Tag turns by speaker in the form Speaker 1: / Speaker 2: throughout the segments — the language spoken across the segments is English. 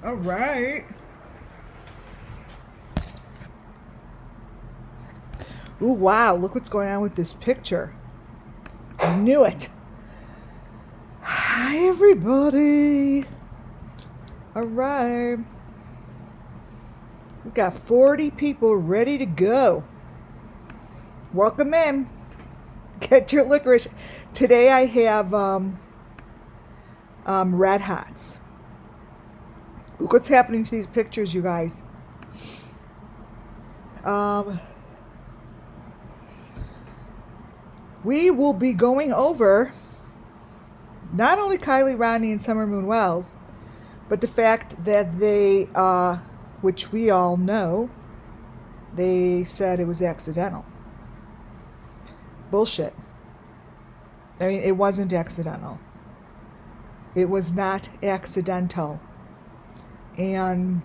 Speaker 1: All right. Ooh, wow. Look what's going on with this picture. I knew it. Hi, everybody. All right. We got 40 people ready to go. Welcome in. Get your licorice. Today I have Red Hots. Look what's happening to these pictures, you guys. We will be going over not only Kylie Rodney and Summer Moon Wells, but the fact that they, which we all know, they said it was accidental. Bullshit. I mean, it wasn't accidental. It was not accidental. And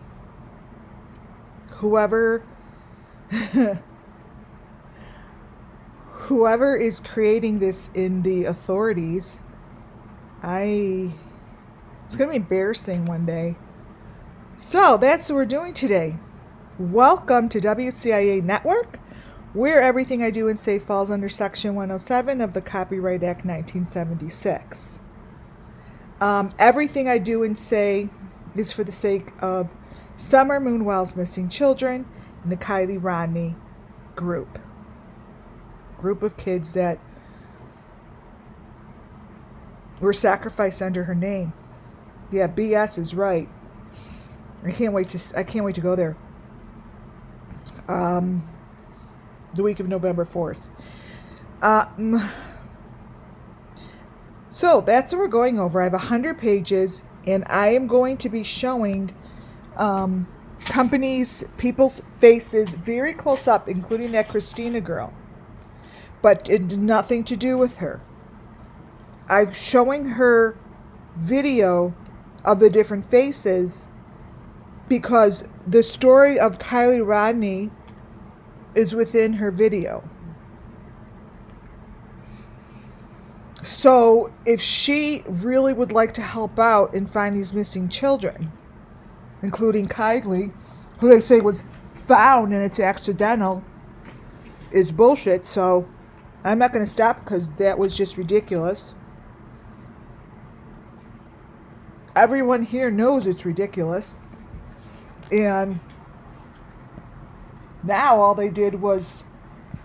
Speaker 1: whoever is creating this in the authorities, it's going to be embarrassing one day. So that's what we're doing today. Welcome to WCIA Network, where everything I do and say falls under Section 107 of the Copyright Act 1976. Everything I do and say is for the sake of Summer Moon Wells' missing children and the Kylie Rodney group of kids that were sacrificed under her name. Yeah, BS is right. I can't wait to go there. The week of November 4th. So that's what we're going over. I have 100 pages, and I am going to be showing companies, people's faces very close up, including that Christina girl. But it had nothing to do with her. I'm showing her video of the different faces because the story of Kylie Rodney is within her video. So if she really would like to help out and find these missing children, including Kylie, who they say was found and it's accidental, it's bullshit. So I'm not going to stop because that was just ridiculous. Everyone here knows it's ridiculous. And now all they did was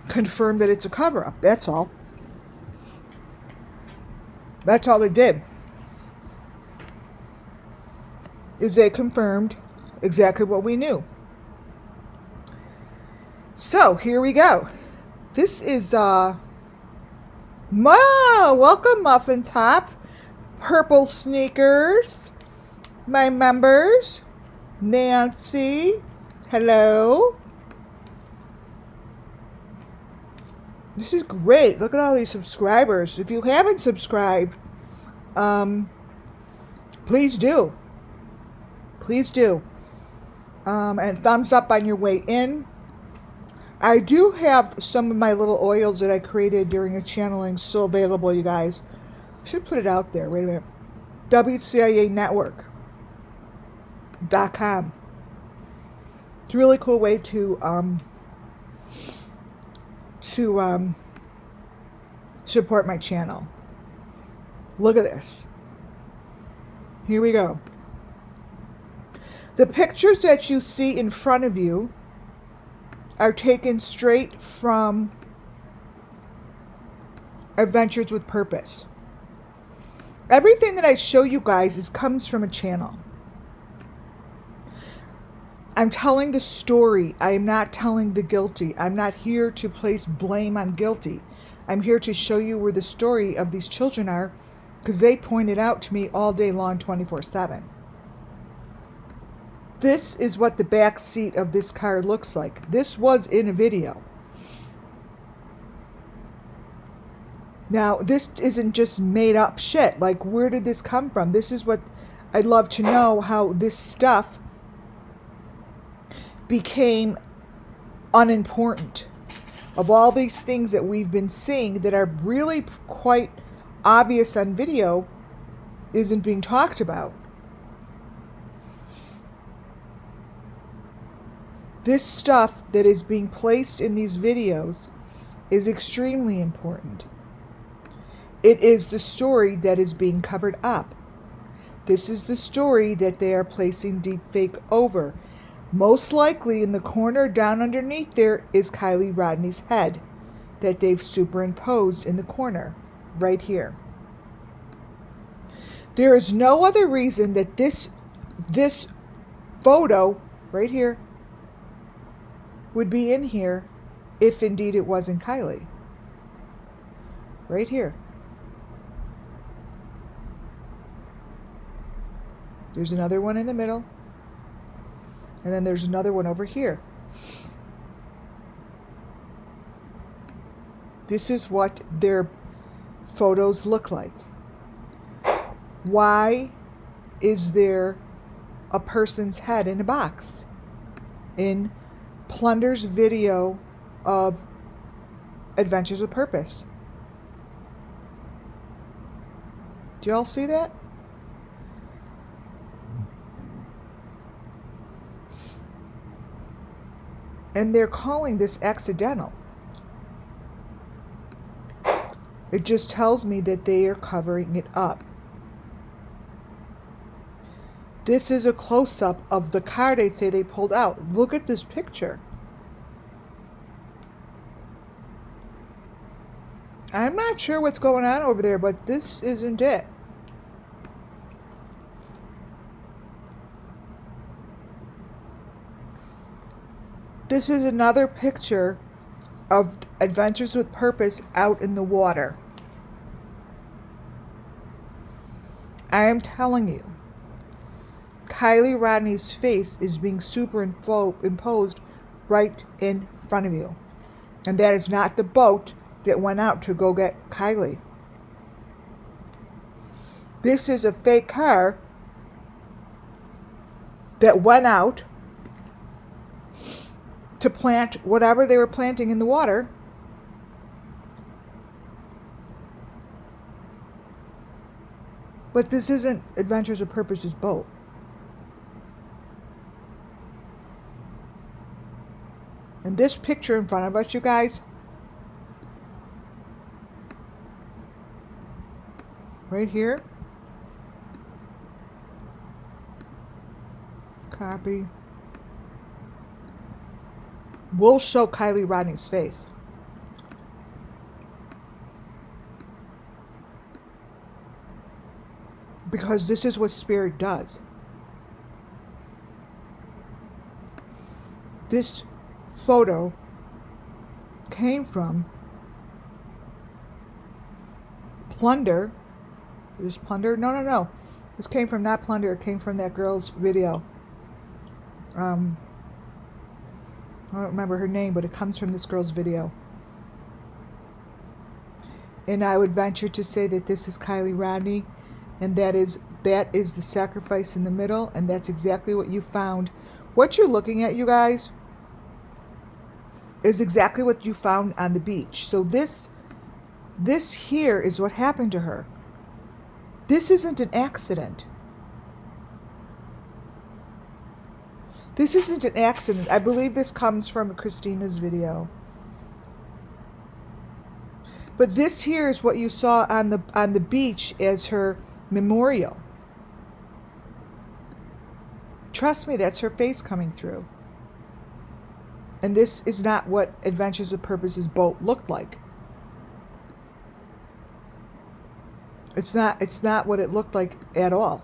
Speaker 1: confirm that it's a cover-up. That's all. That's all they did. Is they confirmed exactly what we knew. So here we go. This is welcome Muffin Top, Purple Sneakers, my members, Nancy, hello. This is great. Look at all these subscribers. If you haven't subscribed, please do. Please do. And thumbs up on your way in. I do have some of my little oils that I created during a channeling still available, you guys. I should put it out there. Wait a minute. WCIAnetwork.com. It's a really cool way to support my channel. Look at this. Here we go. The pictures that you see in front of you are taken straight from Adventures with Purpose. Everything that I show you guys comes from a channel. I'm telling the story. I am not telling the guilty. I'm not here to place blame on guilty. I'm here to show you where the story of these children are because they pointed out to me all day long, 24/7. This is what the back seat of this car looks like. This was in a video. Now, this isn't just made up shit. Like, where did this come from? This is what I'd love to know, how this stuff became unimportant. Of all these things that we've been seeing that are really quite obvious on video, isn't being talked about. This stuff that is being placed in these videos is extremely important. It is the story that is being covered up. This is the story that they are placing deepfake over. Most likely in the corner down underneath there is Kylie Rodney's head that they've superimposed in the corner, right here. There is no other reason that this photo, right here, would be in here if indeed it wasn't Kylie. Right here. There's another one in the middle. And then there's another one over here. This is what their photos look like. Why is there a person's head in a box in Plunder's video of Adventures with Purpose? Do y'all see that? And they're calling this accidental. It just tells me that they are covering it up. This is a close-up of the car they say they pulled out. Look at this picture. I'm not sure what's going on over there, but this isn't it. This is another picture of Adventures with Purpose out in the water. I am telling you, Kylie Rodney's face is being superimposed right in front of you. And that is not the boat that went out to go get Kylie. This is a fake car that went out to plant whatever they were planting in the water. But this isn't Adventures with Purpose's boat. And this picture in front of us, you guys, right here, copy, will show Kylie Rodney's face. Because this is what spirit does. This photo came from Plunder. Is this Plunder? No. This came from not Plunder. It came from that girl's video. I don't remember her name, but it comes from this girl's video. And I would venture to say that this is Kylie Rodney, and that is the sacrifice in the middle, and that's exactly what you found. What you're looking at, you guys, is exactly what you found on the beach. So this here is what happened to her. This isn't an accident. This isn't an accident. I believe this comes from Christina's video. But this here is what you saw on the beach as her memorial. Trust me, that's her face coming through. And this is not what Adventures with Purpose's boat looked like. It's not what it looked like at all.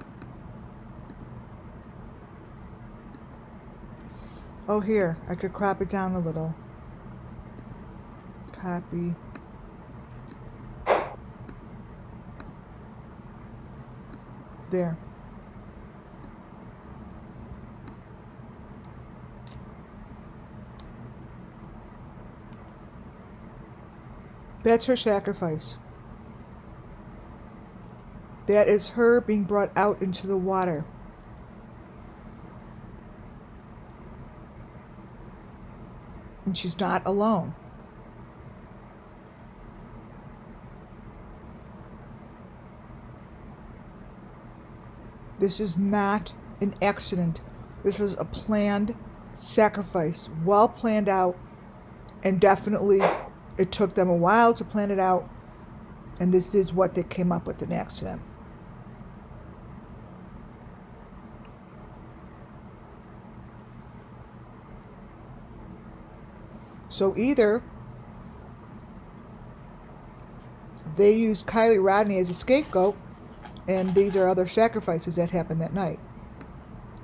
Speaker 1: Oh, here, I could crop it down a little. Copy. There. That's her sacrifice. That is her being brought out into the water. And she's not alone. This is not an accident. This was a planned sacrifice, well planned out, and definitely it took them a while to plan it out, and this is what they came up with, an accident. So either they used Kylie Rodney as a scapegoat, and these are other sacrifices that happened that night.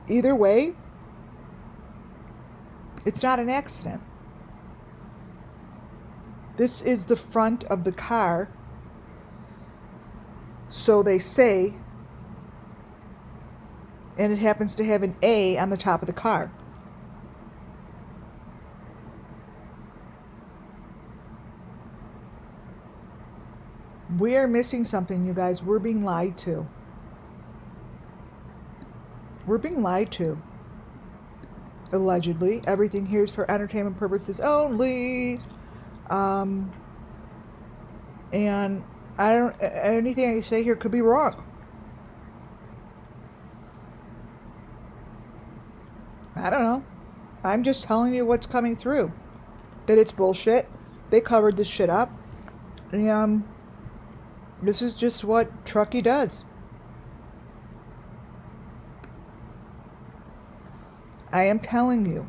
Speaker 1: Either way, it's not an accident. This is the front of the car, so they say, and it happens to have an A on the top of the car. We are missing something, you guys. We're being lied to. We're being lied to. Allegedly. Everything here is for entertainment purposes only. And anything I say here could be wrong. I don't know. I'm just telling you what's coming through. That it's bullshit. They covered this shit up. And this is just what Truckee does. I am telling you,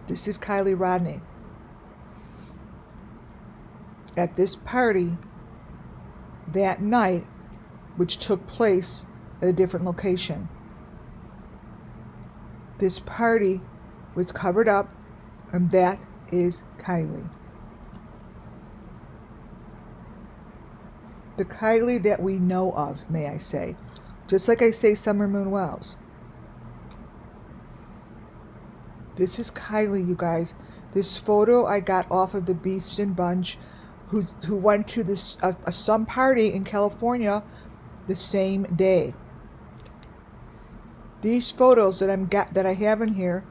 Speaker 1: this is Kylie Rodney. At this party that night, which took place at a different location. This party was covered up, and that is Kylie. The Kylie that we know of, may I say. Just like I say Summer Moon Wells. This is Kylie, you guys. This photo I got off of the Beast and Bunch, who went to this some party in California the same day. These photos that I have in here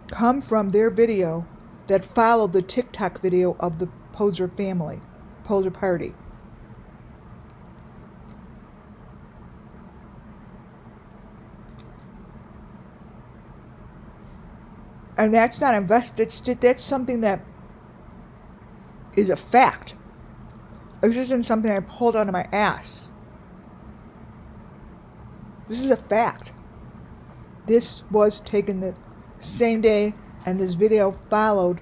Speaker 1: come from their video that followed the TikTok video of the Poser family, Poser party. And that's not that's something that is a fact. This isn't something I pulled out of my ass. This is a fact. This was taken the same day, and this video followed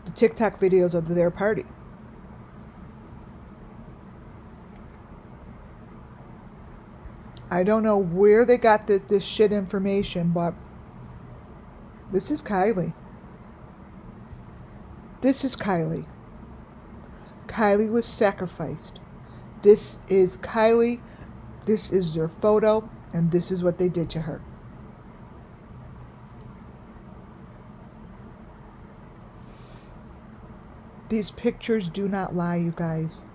Speaker 1: the TikTok videos of their party. I don't know where they got this shit information, but this is Kylie. This is Kylie. Kylie was sacrificed. This is Kylie. This is their photo, and this is what they did to her. These pictures do not lie, you guys.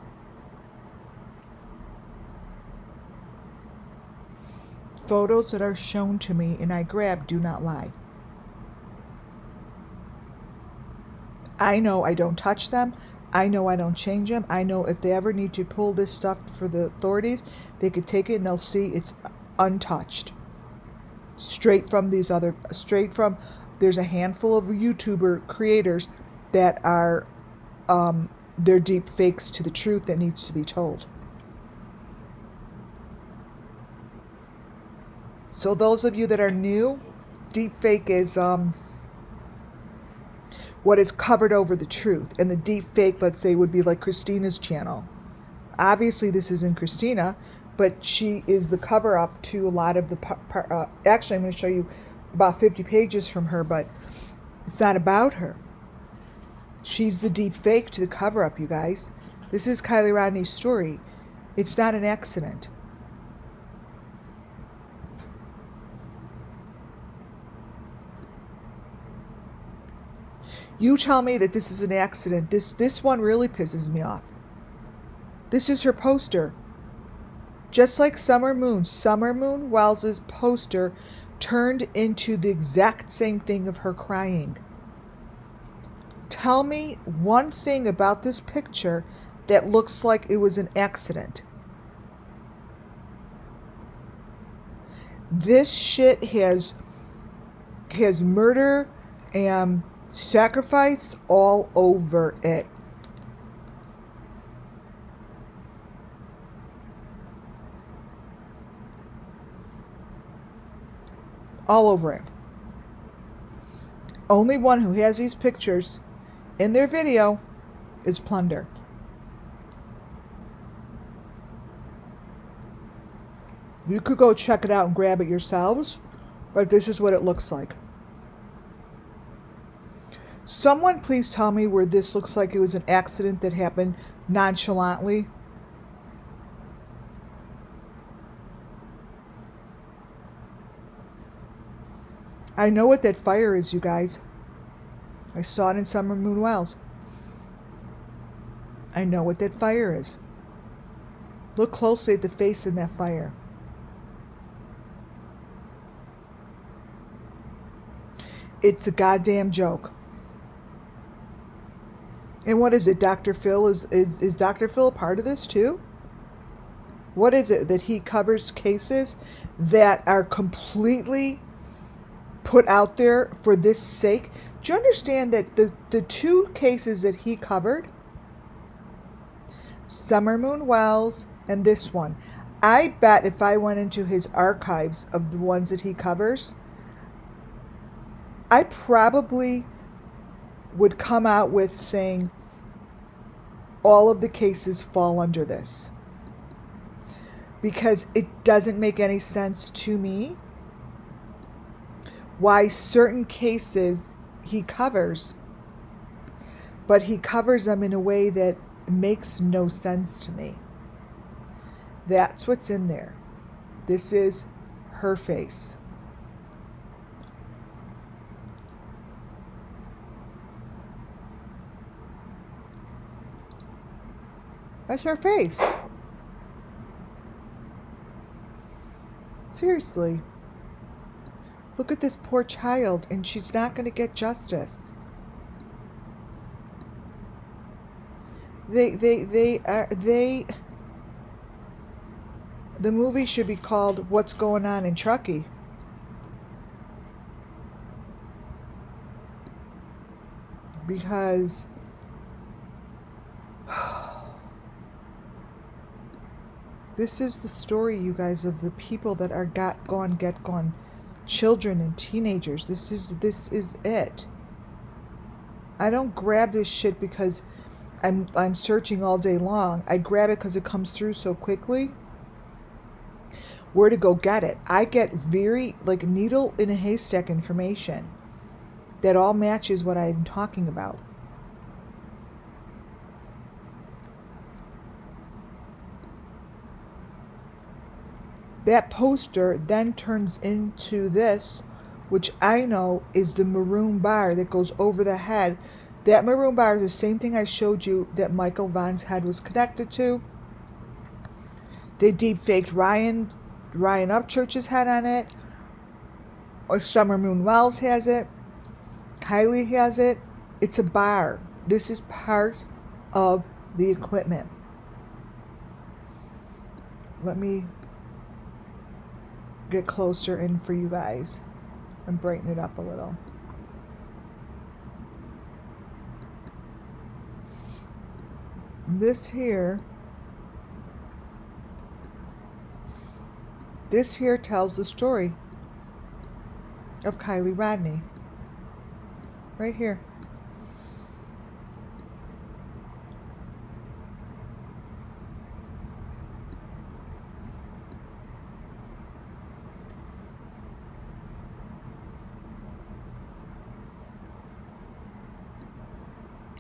Speaker 1: Photos that are shown to me and I grab do not lie. I know I don't touch them. I know I don't change them. I know if they ever need to pull this stuff for the authorities, they could take it and they'll see it's untouched. There's a handful of YouTuber creators that are, they're deep fakes to the truth that needs to be told. So those of you that are new, deep fake is, what is covered over the truth. And the deep fake, let's say, would be like Christina's channel. Obviously, this isn't Christina, but she is the cover-up to a lot of the... actually, I'm going to show you about 50 pages from her, but it's not about her. She's the deep fake to the cover-up, you guys. This is Kylie Rodney's story. It's not an accident. You tell me that this is an accident. This one really pisses me off. This is her poster. Just like Summer Moon Wells' poster turned into the exact same thing of her crying. Tell me one thing about this picture that looks like it was an accident. This shit has has murder and sacrifice all over it. All over it. Only one who has these pictures in their video is Plunder. You could go check it out and grab it yourselves, but this is what it looks like. Someone please tell me where this looks like it was an accident that happened nonchalantly. I know what that fire is, you guys. I saw it in Summer Moon Wells. I know what that fire is. Look closely at the face in that fire. It's a goddamn joke. And what is it, Dr. Phil? Is Dr. Phil a part of this too? What is it that he covers cases that are completely put out there for this sake? Do you understand that the two cases that he covered, Summer Moon Wells and this one, I bet if I went into his archives of the ones that he covers, I probably would come out with saying all of the cases fall under this. Because it doesn't make any sense to me why certain cases he covers, but he covers them in a way that makes no sense to me. That's what's in there. This is her face. That's her face. Seriously. Look at this poor child, and she's not going to get justice. The movie should be called What's Going On in Truckee. Because this is the story, you guys, of the people that are get gone, children and teenagers. This is it. I don't grab this shit because I'm searching all day long. I grab it because it comes through so quickly. Where to go get it? I get very like needle in a haystack information that all matches what I'm talking about. That poster then turns into this, which I know is the maroon bar that goes over the head. That maroon bar is the same thing I showed you that Michael Vaughn's head was connected to. They deep faked Ryan Upchurch's head on it. Or Summer Moon Wells has it. Kylie has it. It's a bar. This is part of the equipment. Let me get closer in for you guys and brighten it up a little. This here tells the story of Kylie Rodney. Right here.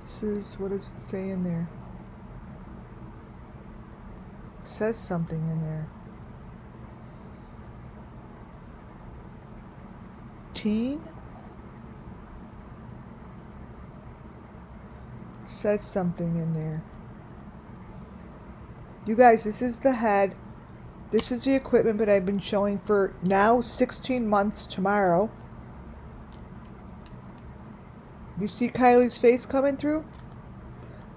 Speaker 1: This is, what does it say in there? It says something in there. Teen? It says something in there. You guys, this is the head. This is the equipment that I've been showing for now 16 months tomorrow. You see Kylie's face coming through?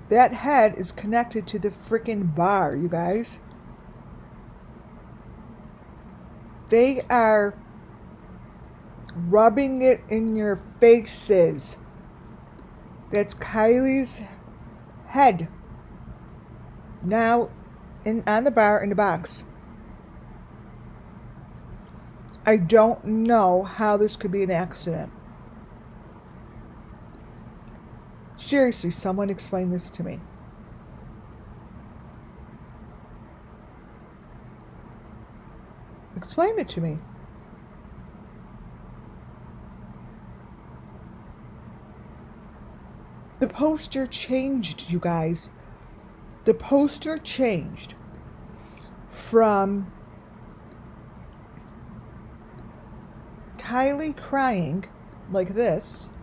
Speaker 1: That head is connected to the freaking bar, you guys. They are rubbing it in your faces. That's Kylie's head. Now on the bar in the box. I don't know how this could be an accident. Seriously, someone explain this to me. Explain it to me. The poster changed, you guys. The poster changed from Kylie crying like this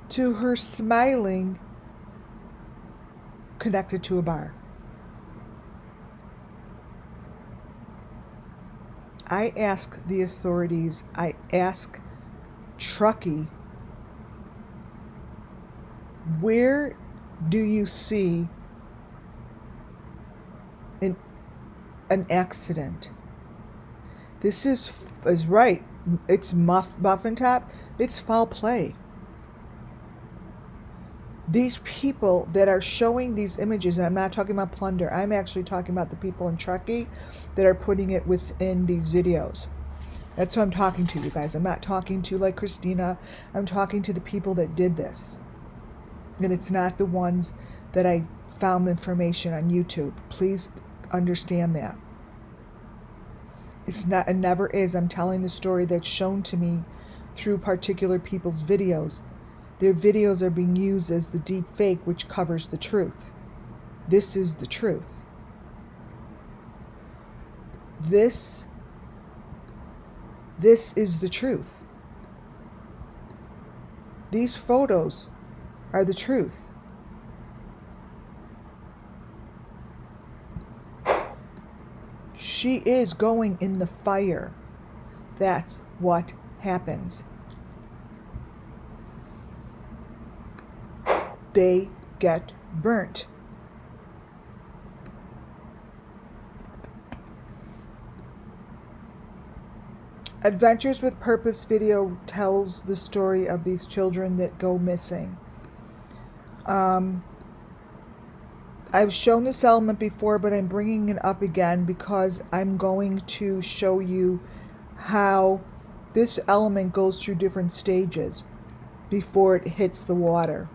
Speaker 1: to her smiling connected to a bar. I ask the authorities, I ask Truckee, where do you see an accident? This is right. It's muffin top. It's foul play. These people that are showing these images, and I'm not talking about plunder, I'm actually talking about the people in Truckee that are putting it within these videos. That's who I'm talking to, you guys. I'm not talking to like Christina. I'm talking to the people that did this. And it's not the ones that I found the information on YouTube. Please understand that. It's not, and never is. I'm telling the story that's shown to me through particular people's videos. Their videos are being used as the deep fake, which covers the truth. This is the truth. This is the truth. These photos are the truth. She is going in the fire. That's what happens. They get burnt. Adventures with Purpose video tells the story of these children that go missing. I've shown this element before, but I'm bringing it up again because I'm going to show you how this element goes through different stages before it hits the water.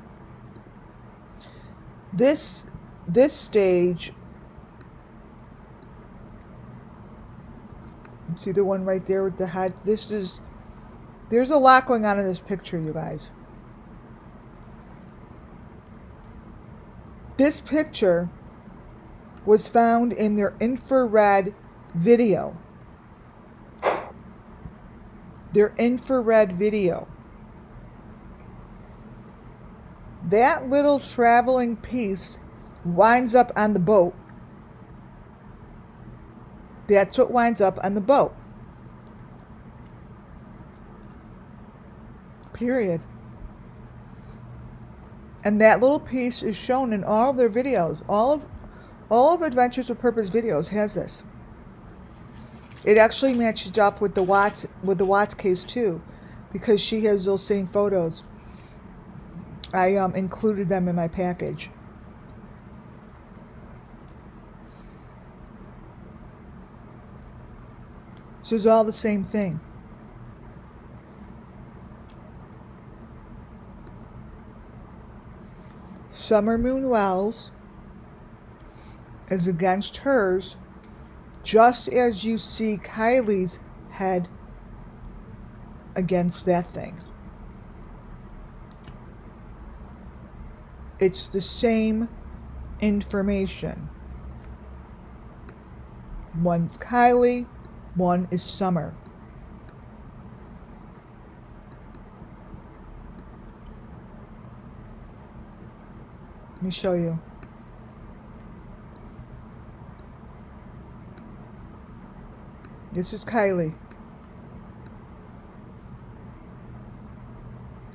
Speaker 1: This stage, see the one right there with the head? There's a lot going on in this picture, you guys. This picture was found in their infrared video. Their infrared video. That little traveling piece winds up on the boat. That's what winds up on the boat. Period. And that little piece is shown in all of their videos. All of Adventures with Purpose videos has this. It actually matches up with the Watts case too, because she has those same photos. I included them in my package. So it's all the same thing. Summer Moon Wells is against hers, just as you see Kylie's head against that thing. It's the same information. One's Kylie, one is Summer. Let me show you. This is Kylie.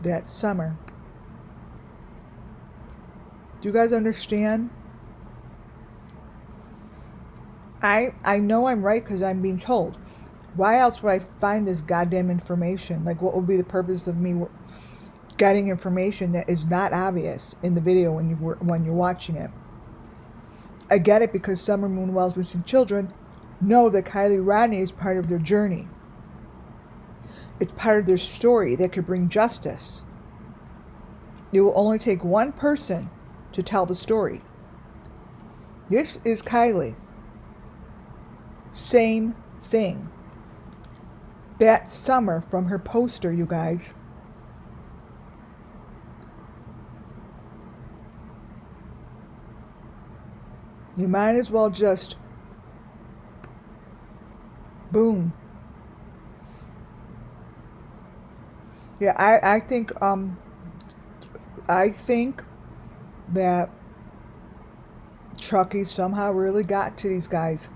Speaker 1: That's Summer. Do you guys understand? I know I'm right because I'm being told. Why else would I find this goddamn information? Like, what would be the purpose of me getting information that is not obvious in the video when you're watching it? I get it because Summer Moon Wells missing children know that Kylie Rodney is part of their journey. It's part of their story that could bring justice. It will only take one person to tell the story. This is Kylie. Same thing. That Summer from her poster, you guys. You might as well just boom. Yeah, I think that Chucky somehow really got to these guys.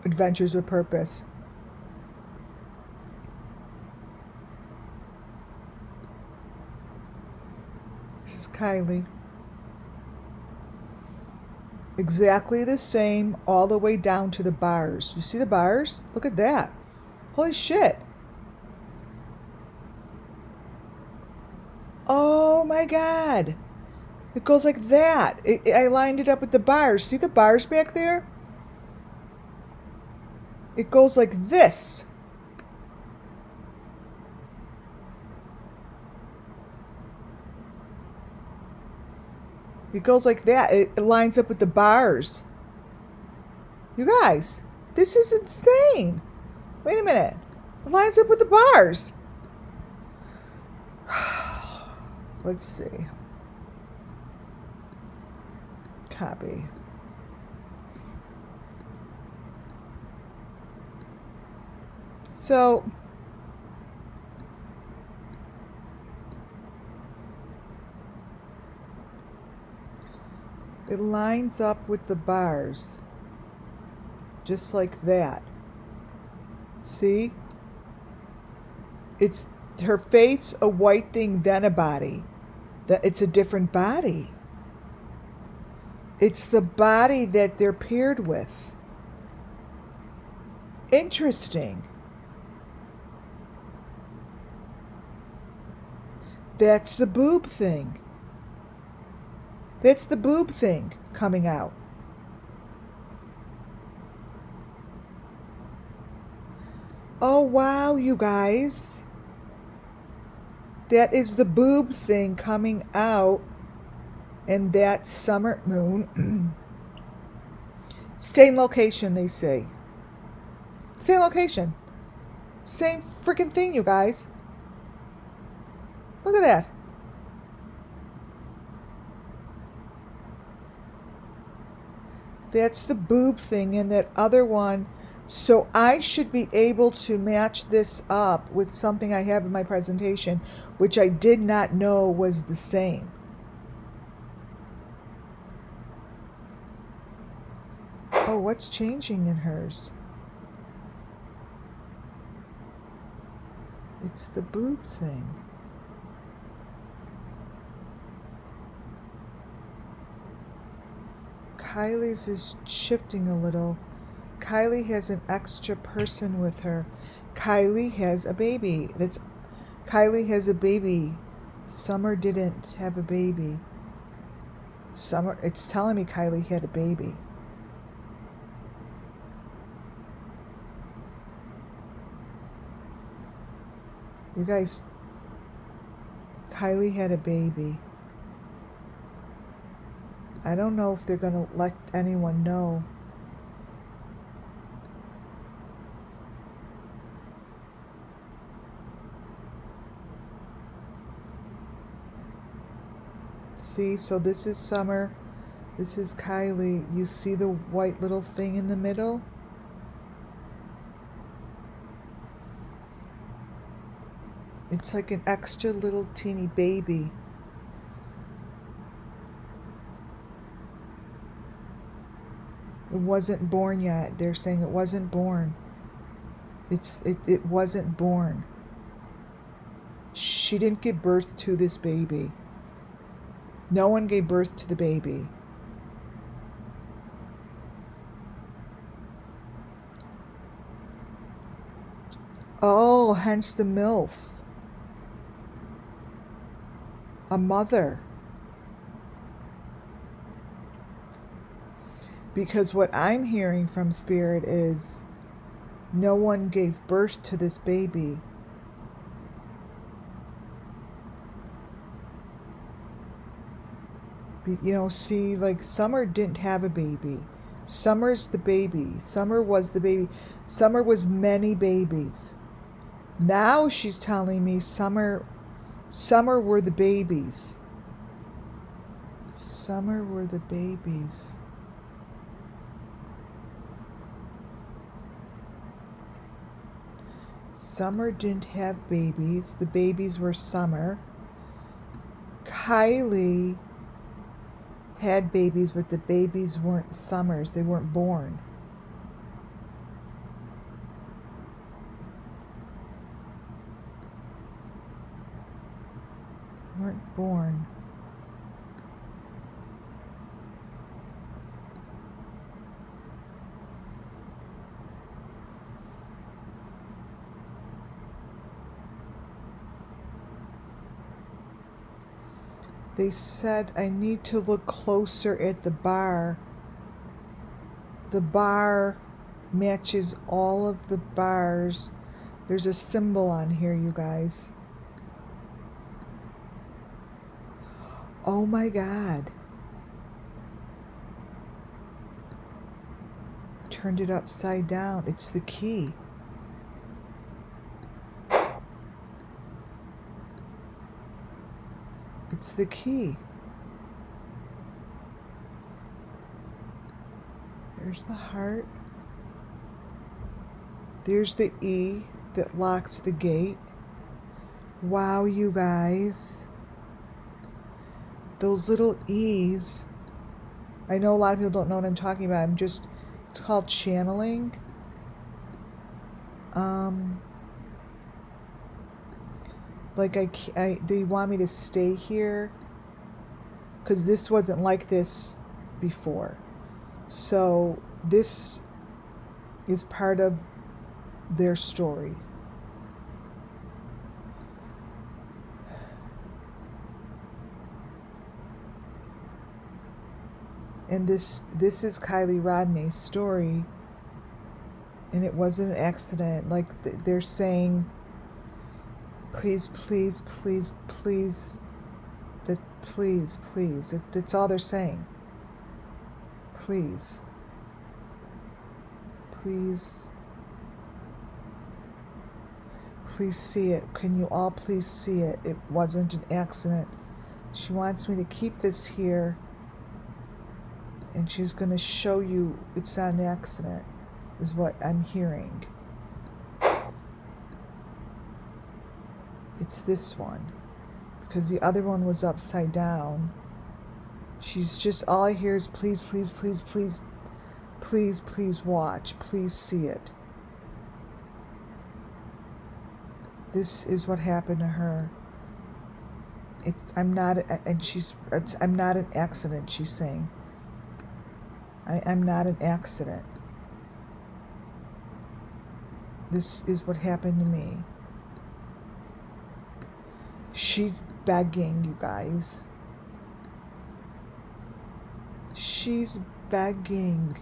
Speaker 1: Adventures with Purpose. This is Kylie. Exactly the same all the way down to the bars. You see the bars? Look at that. Holy shit. Oh my God. It goes like that. I lined it up with the bars. See the bars back there? It goes like this. It goes like that. It lines up with the bars. You guys, this is insane. Wait a minute. It lines up with the bars. Let's see. Copy. So it lines up with the bars. Just like that. See? It's her face, a white thing, then a body. It's a different body. It's the body that they're paired with. Interesting. That's the boob thing. That's the boob thing coming out. Oh, wow, you guys. That is the boob thing coming out. And that Summer Moon. Same location, they say. Same location. Same freaking thing, you guys. Look at that. That's the boob thing and that other one. So I should be able to match this up with something I have in my presentation, which I did not know was the same. Oh, what's changing in hers? It's the boob thing. Kylie's is shifting a little. Kylie has an extra person with her. Kylie has a baby. Kylie has a baby. Summer didn't have a baby. Summer, it's telling me Kylie had a baby. You guys, Kylie had a baby. I don't know if they're going to let anyone know. See, so this is Summer. This is Kylie. You see the white little thing in the middle? It's like an extra little teeny baby. It wasn't born yet. They're saying it wasn't born. It wasn't born. She didn't give birth to this baby. No one gave birth to the baby. Oh, hence the MILF. A mother. Because what I'm hearing from Spirit is no one gave birth to this baby. You know, see, like Summer didn't have a baby. Summer's the baby. Summer was the baby. Summer was many babies. Now she's telling me Summer were the babies. Summer were the babies. Summer didn't have babies. The babies were Summer. Kylie had babies, but the babies weren't Summer's. They weren't born. Weren't born. They said I need to look closer at the bar. The bar matches all of the bars. There's a symbol on here, you guys. Oh my God. Turned it upside down. It's the key. It's the key. There's the heart. There's the E that locks the gate. Wow, you guys. Those little E's. I know a lot of people don't know what I'm talking about. It's called channeling. Like they want me to stay here because this wasn't like this before. So this is part of their story. And this is Kylie Rodney's story, and it wasn't an accident. Like they're saying, please, please, please, please, please. That's all they're saying. Please. Please. Please see it. Can you all please see it? It wasn't an accident. She wants me to keep this here, and she's going to show you it's not an accident, is what I'm hearing. It's this one, because the other one was upside down. She's just, all I hear is please, please, please, please, please, please watch. Please see it. This is what happened to her. I'm not an accident, she's saying. I'm not an accident. This is what happened to me. She's begging, you guys. She's begging.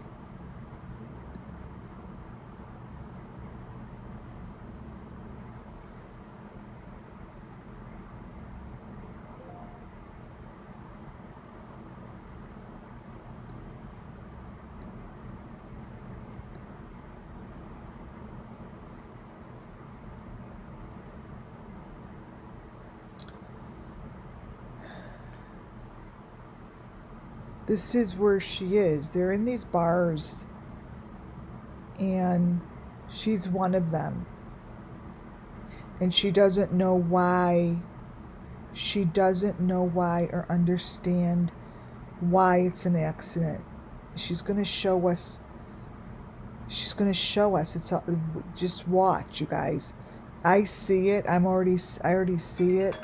Speaker 1: This is where she is. They're in these bars, and she's one of them. And she doesn't know why. She doesn't know why or understand why it's an accident. She's going to show us. She's going to show us. It's all, just watch, you guys. I see it. I already see it.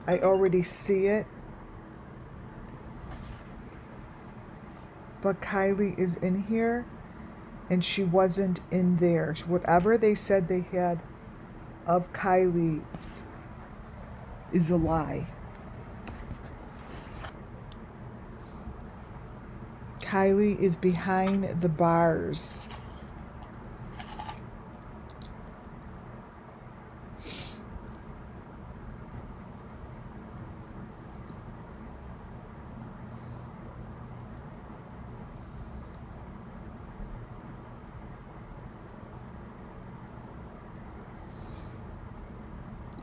Speaker 1: I already see it. But Kylie is in here, and she wasn't in there. Whatever they said they had of Kylie is a lie. Kylie is behind the bars.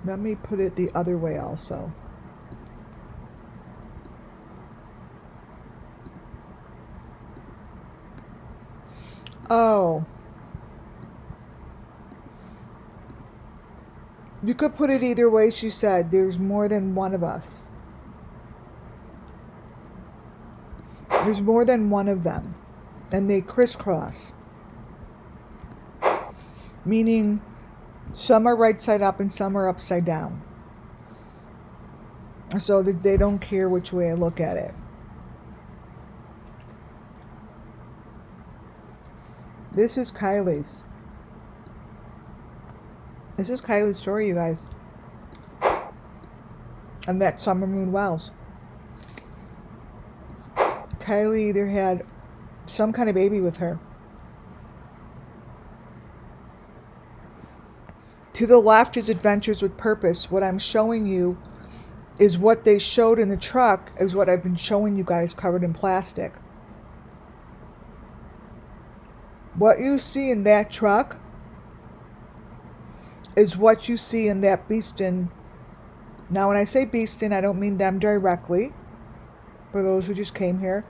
Speaker 1: Let me put it the other way also. Oh. You could put it either way, she said. There's more than one of us. There's more than one of them. And they crisscross. Meaning, some are right side up and some are upside down. So that they don't care which way I look at it. This is Kylie's. This is Kylie's story, you guys. And that's Summer Moon Wells. Kylie either had some kind of baby with her. To the left is Adventures with Purpose. What I'm showing you is what they showed in the truck, is what I've been showing you guys covered in plastic. What you see in that truck is what you see in that Beeston. Now, when I say Beeston, I don't mean them directly, for those who just came here.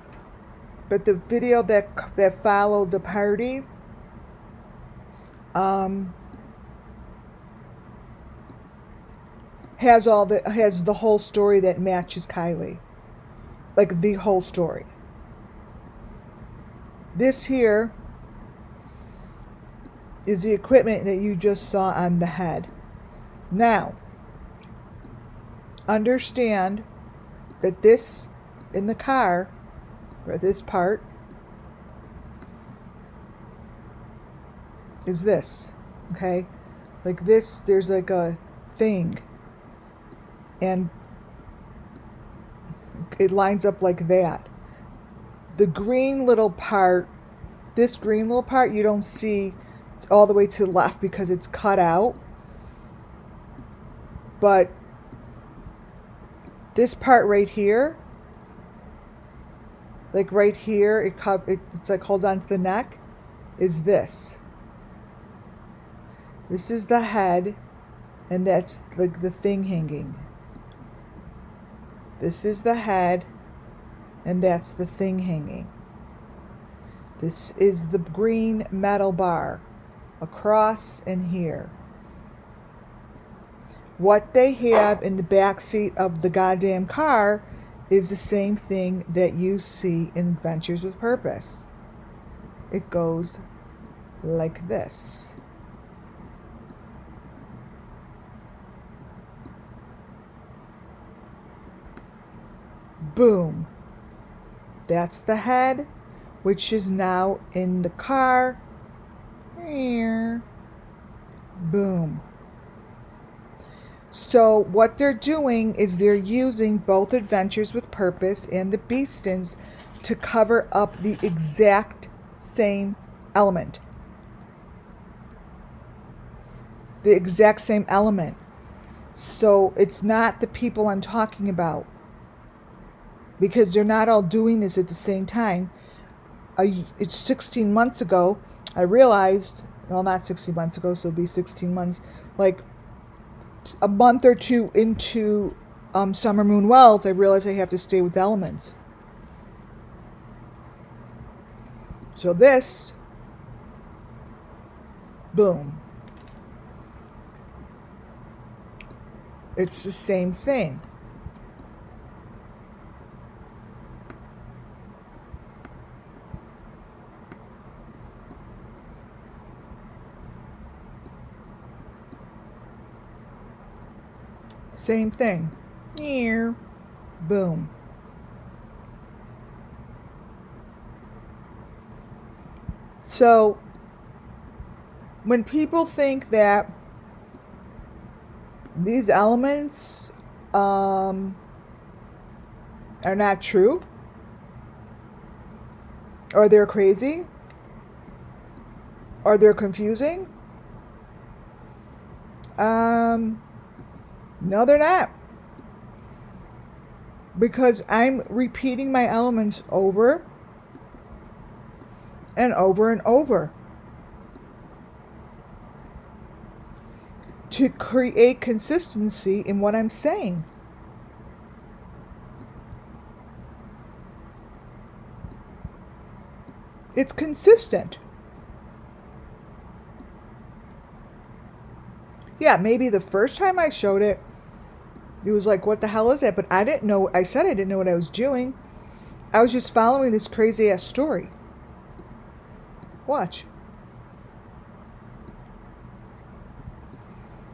Speaker 1: But the video that followed the party, has the whole story that matches Kylie. Like the whole story. This here is the equipment that you just saw on the head. Now, understand that this in the car, or this part, is this. Okay? Like this, there's like a thing. And it lines up like that. The green little part, this green little part, you don't see all the way to the left because it's cut out. But this part right here, like right here, it's like holds on to the neck, is this. This is the head, and that's like the thing hanging. This is the head, and that's the thing hanging. This is the green metal bar across and here. What they have in the back seat of the goddamn car is the same thing that you see in Adventures with Purpose. It goes like this. Boom. That's the head, which is now in the car. Boom. So what they're doing is they're using both Adventures with Purpose and the Beestons to cover up the exact same element. The exact same element. So it's not the people I'm talking about. Because they're not all doing this at the same time. It's 16 months ago, I realized, well, not 16 months ago, so it'll be 16 months, like a month or two into Summer Moon Wells, I realized I have to stay with elements. So this, boom. It's the same thing. Same thing. Here. Boom. So when people think that these elements are not true, or they're crazy, or they're confusing, no, they're not. Because I'm repeating my elements over and over and over to create consistency in what I'm saying. It's consistent. Yeah, maybe the first time I showed it, it was like, what the hell is that? But I didn't know. I said I didn't know what I was doing. I was just following this crazy ass story. Watch.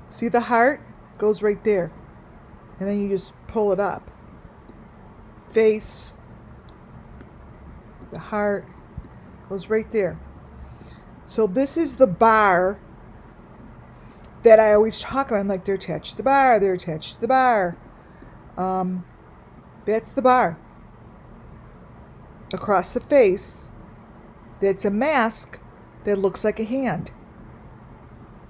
Speaker 1: See, the heart goes right there. And then you just pull it up. Face. The heart goes right there. So this is the bar that I always talk about. I'm like, they're attached to the bar. They're attached to the bar. That's the bar. Across the face, that's a mask that looks like a hand.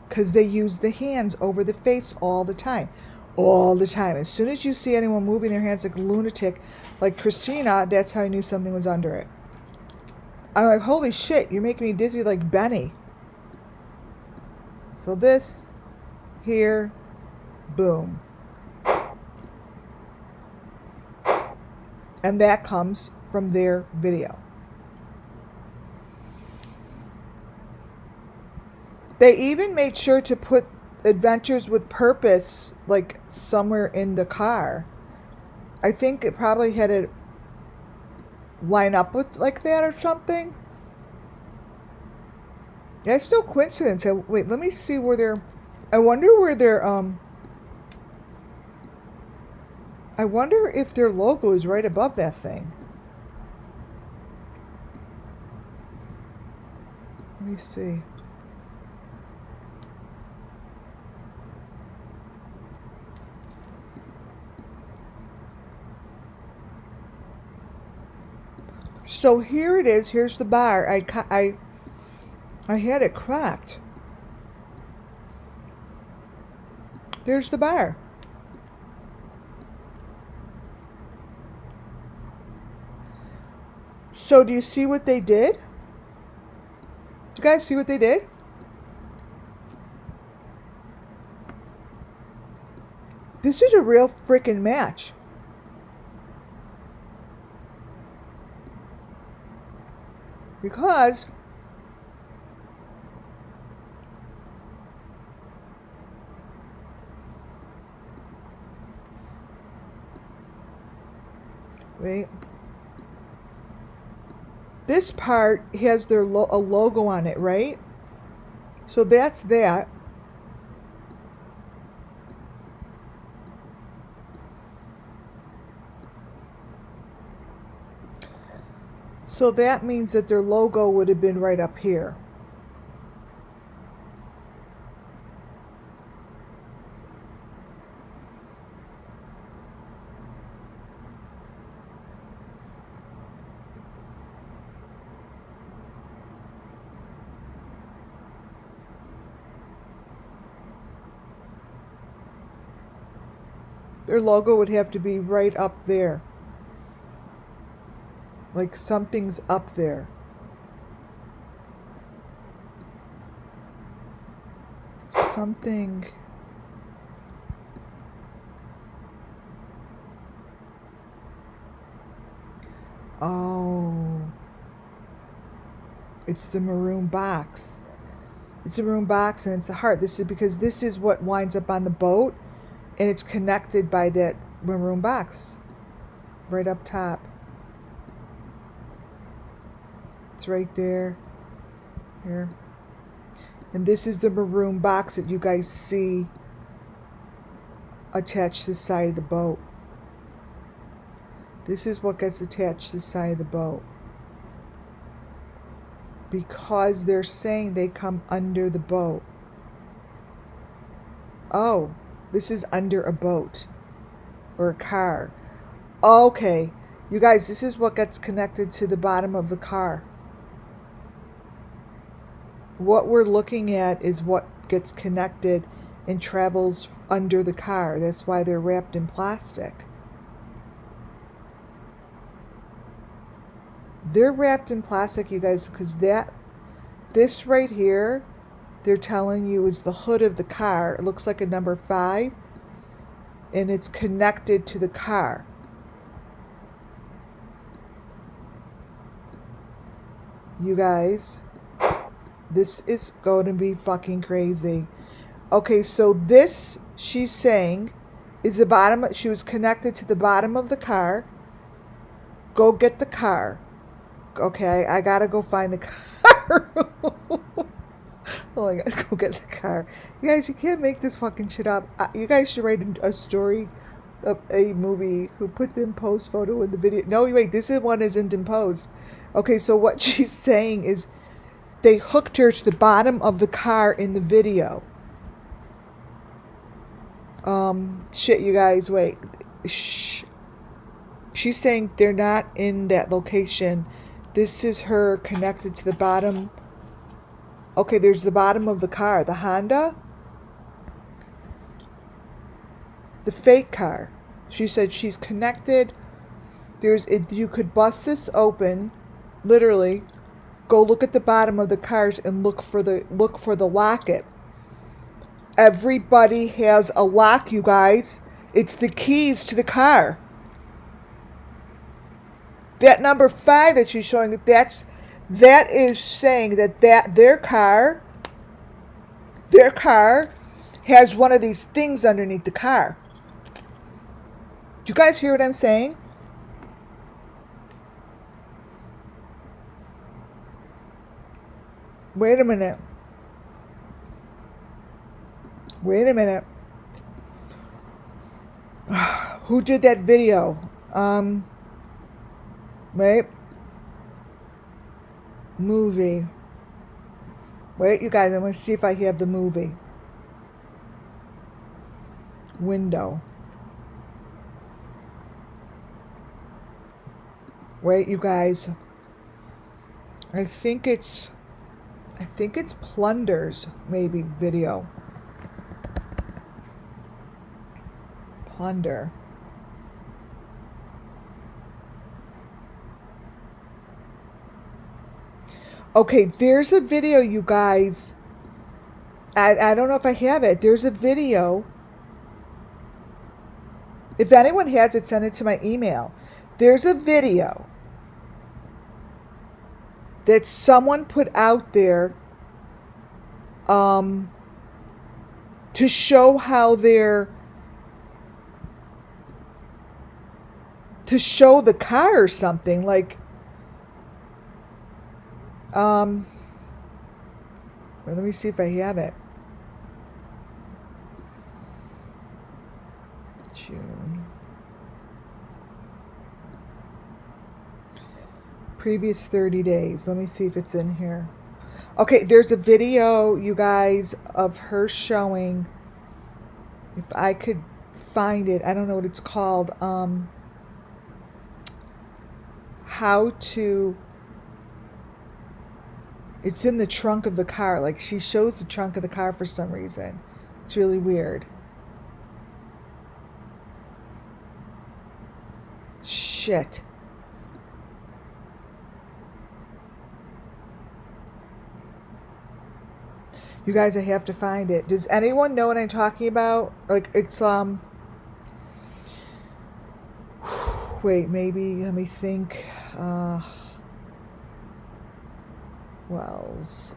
Speaker 1: Because they use the hands over the face all the time. All the time. As soon as you see anyone moving their hands like a lunatic, like Christina, that's how I knew something was under it. I'm like, holy shit, you're making me dizzy like Benny. So this, here, boom. And that comes from their video. They even made sure to put Adventures with Purpose like somewhere in the car. I think it probably had to line up with like that or something. Yeah, it's no coincidence. Wait, let me see where they're... I wonder where their I wonder if their logo is right above that thing. Let me see. So here it is. Here's the bar. I had it cracked. There's the bar. So do you see what they did? You guys see what they did? This is a real freaking match. Because wait, this part has their a logo on it, right? So that's that. So that means that their logo would have been right up here. Their logo would have to be right up there. Like something's up there. Something. Oh. It's the maroon box. It's a maroon box and it's a heart. This is because this is what winds up on the boat and it's connected by that maroon box. Right up top. It's right there. Here. And this is the maroon box that you guys see attached to the side of the boat. This is what gets attached to the side of the boat. because they're saying they come under the boat. Oh, this is under a boat or a car. Okay, you guys, this is what gets connected to the bottom of the car. What we're looking at is what gets connected and travels under the car. That's why they're wrapped in plastic. They're wrapped in plastic, you guys, because this right here, they're telling you is the hood of the car. It looks like a number 5, and it's connected to the car. You guys, this is going to be fucking crazy. Okay, so this, she's saying, is the bottom. She was connected to the bottom of the car. Go get the car. Okay, I gotta go find the car. Oh, I gotta go get the car. You guys, you can't make this fucking shit up. You guys should write a story of a movie who put the imposed photo in the video. No, wait, this one isn't imposed. Okay, so what she's saying is they hooked her to the bottom of the car in the video. Shit, you guys, wait. Shh. She's saying they're not in that location. This is her connected to the bottom. Okay, there's the bottom of the car. The Honda? The fake car. She said she's connected. You could bust this open, literally. Go look at the bottom of the cars and look for the locket. Everybody has a lock, you guys. It's the keys to the car. That number 5 that she's showing, that is saying that their car has one of these things underneath the car. Do you guys hear what I'm saying? Wait a minute. Who did that video? Wait. Movie. Wait, you guys, I'm going to see if I have the movie. Window. Wait, you guys. I think it's Plunder's maybe video. Plunder. Okay, there's a video, you guys. I don't know if I have it. There's a video. If anyone has it, send it to my email. There's a video that someone put out there to show how to show the car or something, like let me see if I have it. June. Previous 30 days. Let me see if it's in here. Okay, there's a video, you guys, of her showing, if I could find it, I don't know what it's called, how to, it's in the trunk of the car. Like, she shows the trunk of the car for some reason. It's really weird. Shit. You guys, I have to find it. Does anyone know what I'm talking about? Like, it's, wait, maybe, let me think, Wells,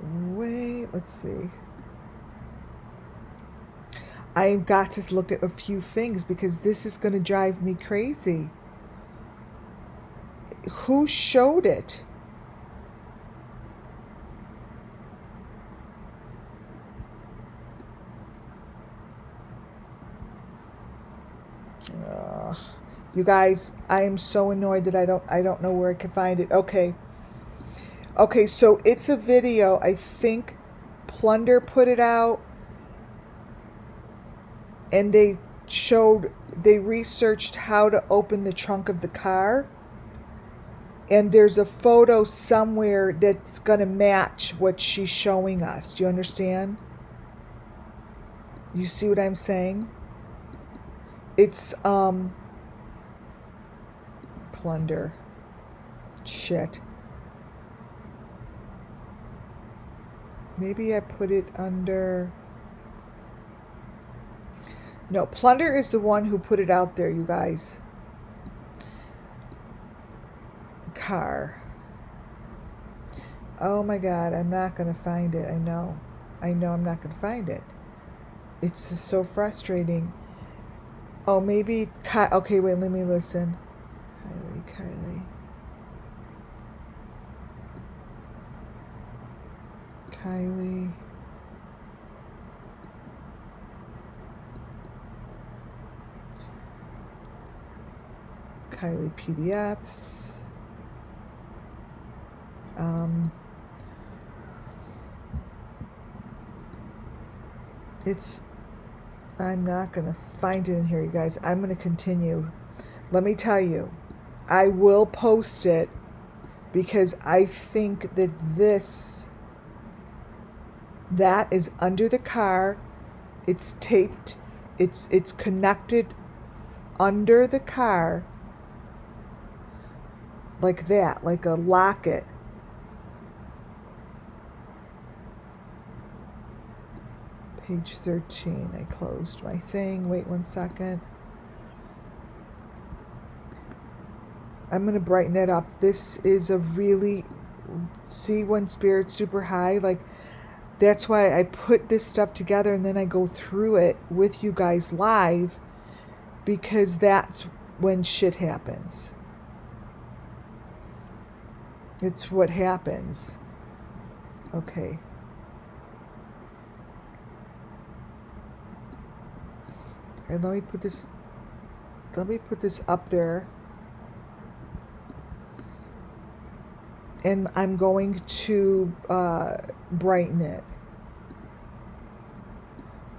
Speaker 1: wait, let's see. I've got to look at a few things because this is going to drive me crazy. Who showed it? You guys, I am so annoyed that I don't know where I can find it. Okay. Okay, so it's a video. I think Plunder put it out, and they researched how to open the trunk of the car. And there's a photo somewhere that's going to match what she's showing us. Do you understand? You see what I'm saying? It's, Plunder. Shit. Maybe I put it under... No, Plunder is the one who put it out there, you guys. Car. Oh my God, I'm not going to find it. I know I'm not going to find it. It's just so frustrating. Oh, maybe... Okay, wait, let me listen. Kylie. Kylie PDFs. I'm not going to find it in here, you guys. I'm going to continue. Let me tell you, I will post it because I think that that is under the car. It's taped. It's connected under the car like that, like a locket. Page 13. I closed my thing. Wait 1 second. I'm going to brighten that up. This is a really... See when spirit's super high? Like, that's why I put this stuff together and then I go through it with you guys live, because that's when shit happens. It's what happens. Okay. And let me put this up there. And I'm going to brighten it.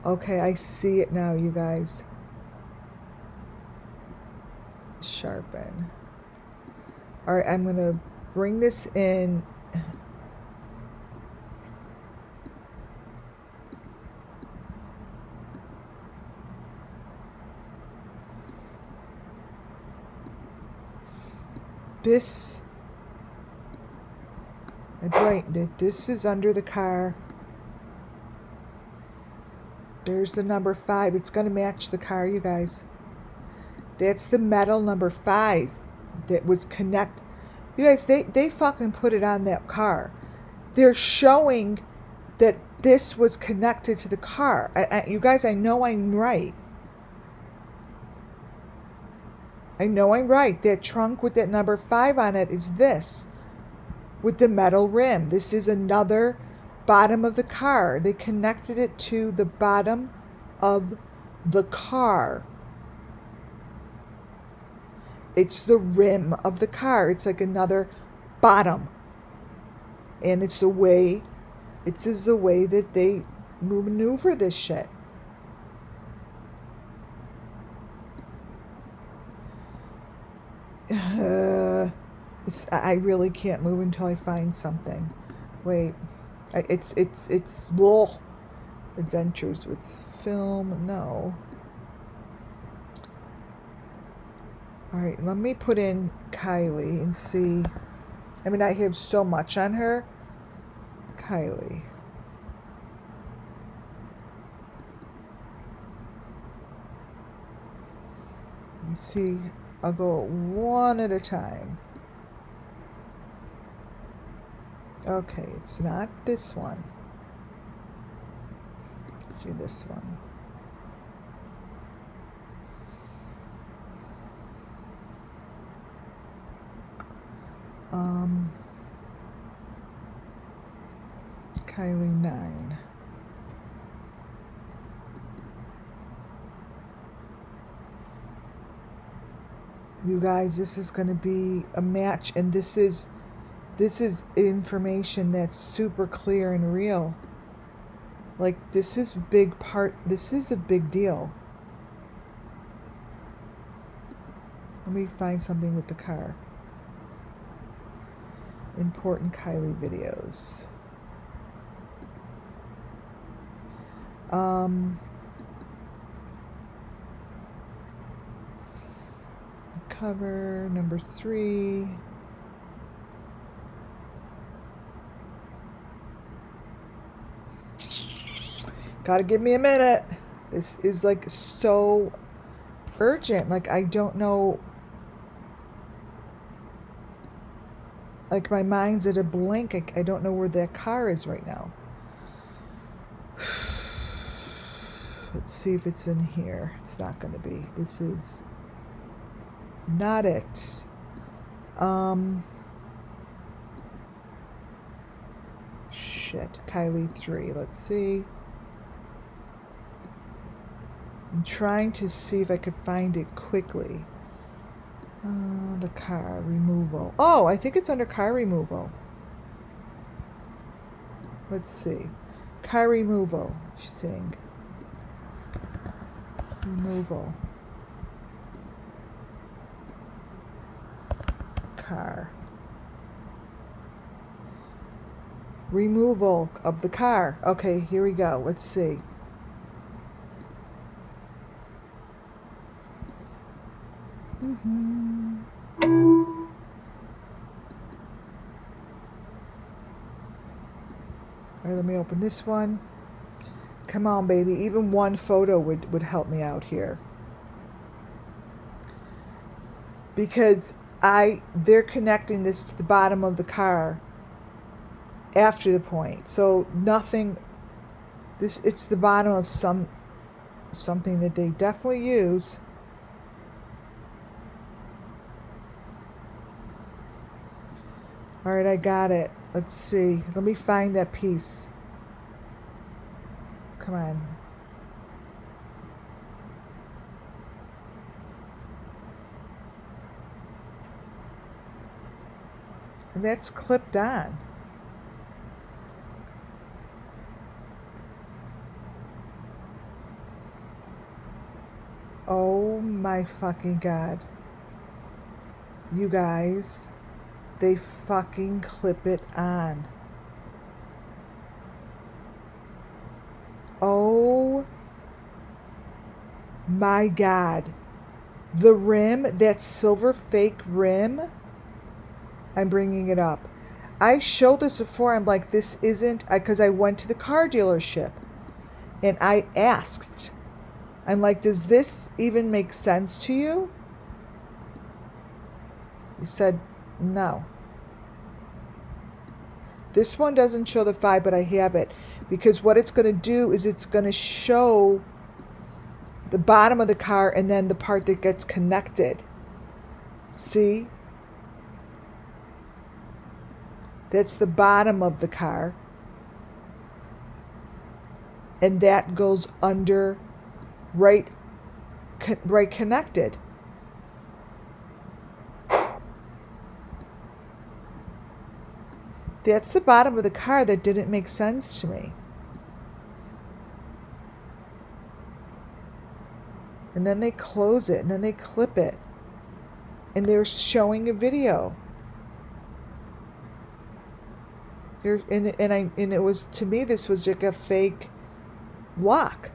Speaker 1: Okay, I see it now, you guys. Sharpen. All right, I'm going to bring this in. This, I brightened it. This is under the car. There's the number 5. It's going to match the car, you guys. That's the metal number 5 that was connect. You guys, they fucking put it on that car. They're showing that this was connected to the car. You guys, I know I'm right. I know I'm right. That trunk with that number 5 on it is this, with the metal rim. This is another bottom of the car. They connected it to the bottom of the car. It's the rim of the car. It's like another bottom. And it's the way that they maneuver this shit. I really can't move until I find something. Wait. It's bull. Adventures with film. No. All right, let me put in Kylie and see. I mean, I have so much on her. Kylie. You see, I'll go one at a time. Okay, it's not this one. Let's do this one. Kylie 9. You guys, this is going to be a match, and this is information that's super clear and real. Like, this is a big deal. Let me find something with the car. Important Kylie videos. Cover number 3. Gotta give me a minute. This is like so urgent. Like, I don't know. Like, my mind's at a blank. I don't know where that car is right now. Let's see if it's in here. It's not going to be. This is not it. Shit. Kylie 3. Let's see. I'm trying to see if I could find it quickly. The car removal. Oh, I think it's under car removal. Let's see. Car removal. She's saying. Removal. Car. Removal of the car. Okay, here we go. Let's see. All right, let me open this one. Come on, baby. Even one photo would help me out here. Because they're connecting this to the bottom of the car after the point. So nothing, it's the bottom of something that they definitely use. All right, I got it. Let's see. Let me find that piece. Come on. And that's clipped on. Oh my fucking God. You guys, they fucking clip it on. Oh my God. The rim, that silver fake rim, I'm bringing it up. I showed this before. I'm like, this isn't, because I went to the car dealership and I asked, I'm like, does this even make sense to you? He said, no. This one doesn't show the 5, but I have it. Because what it's going to do is it's going to show the bottom of the car and then the part that gets connected. See? That's the bottom of the car. And that goes under, right connected. That's the bottom of the car that didn't make sense to me. And then they close it, and then they clip it. And they're showing a video. And it was, to me, this was like a fake lock.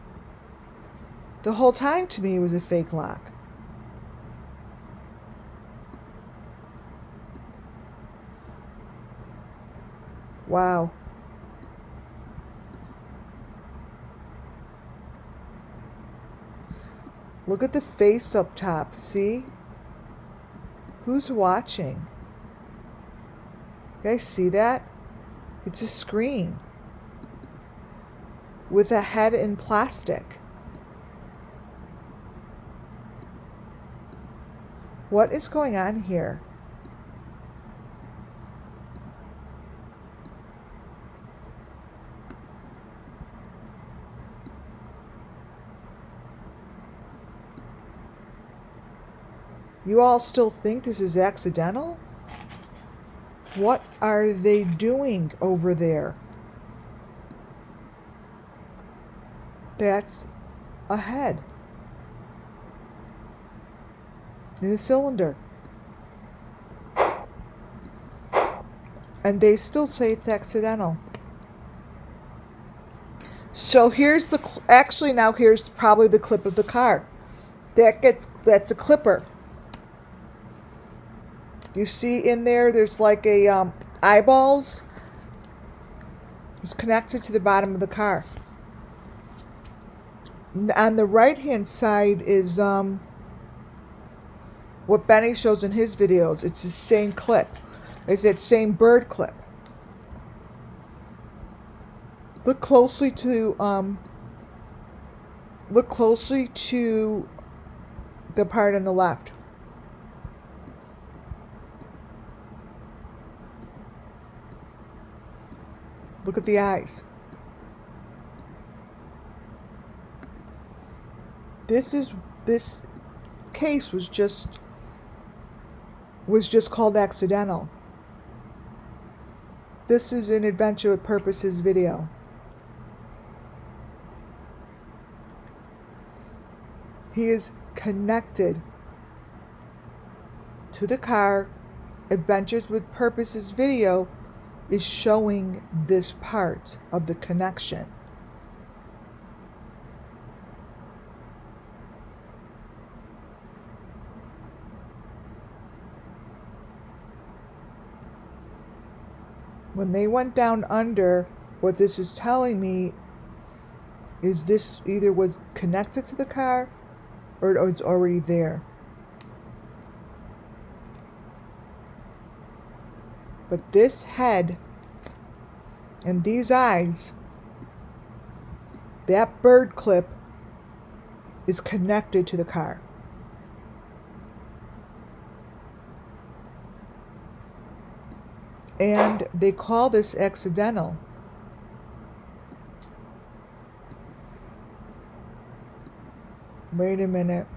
Speaker 1: The whole time, to me, it was a fake lock. Wow. Look at the face up top. See? Who's watching? You guys see that? It's a screen with a head in plastic. What is going on here? You all still think this is accidental? What are they doing over there? That's a head in a cylinder. And they still say it's accidental. So here's actually now here's probably the clip of the car. That's a clipper. You see in there's like a eyeballs. It's connected to the bottom of the car. On the right hand side is what Benny shows in his videos. It's the same clip. It's that same bird clip. Look closely to the part on the left. Look at the eyes. This case was just called accidental. This is an Adventure with Purposes video. He is connected to the car. Adventures with Purposes video is showing this part of the connection. When they went down under, what this is telling me is this either was connected to the car or it was already there. But this head and these eyes, that bird clip is connected to the car. And they call this accidental. Wait a minute.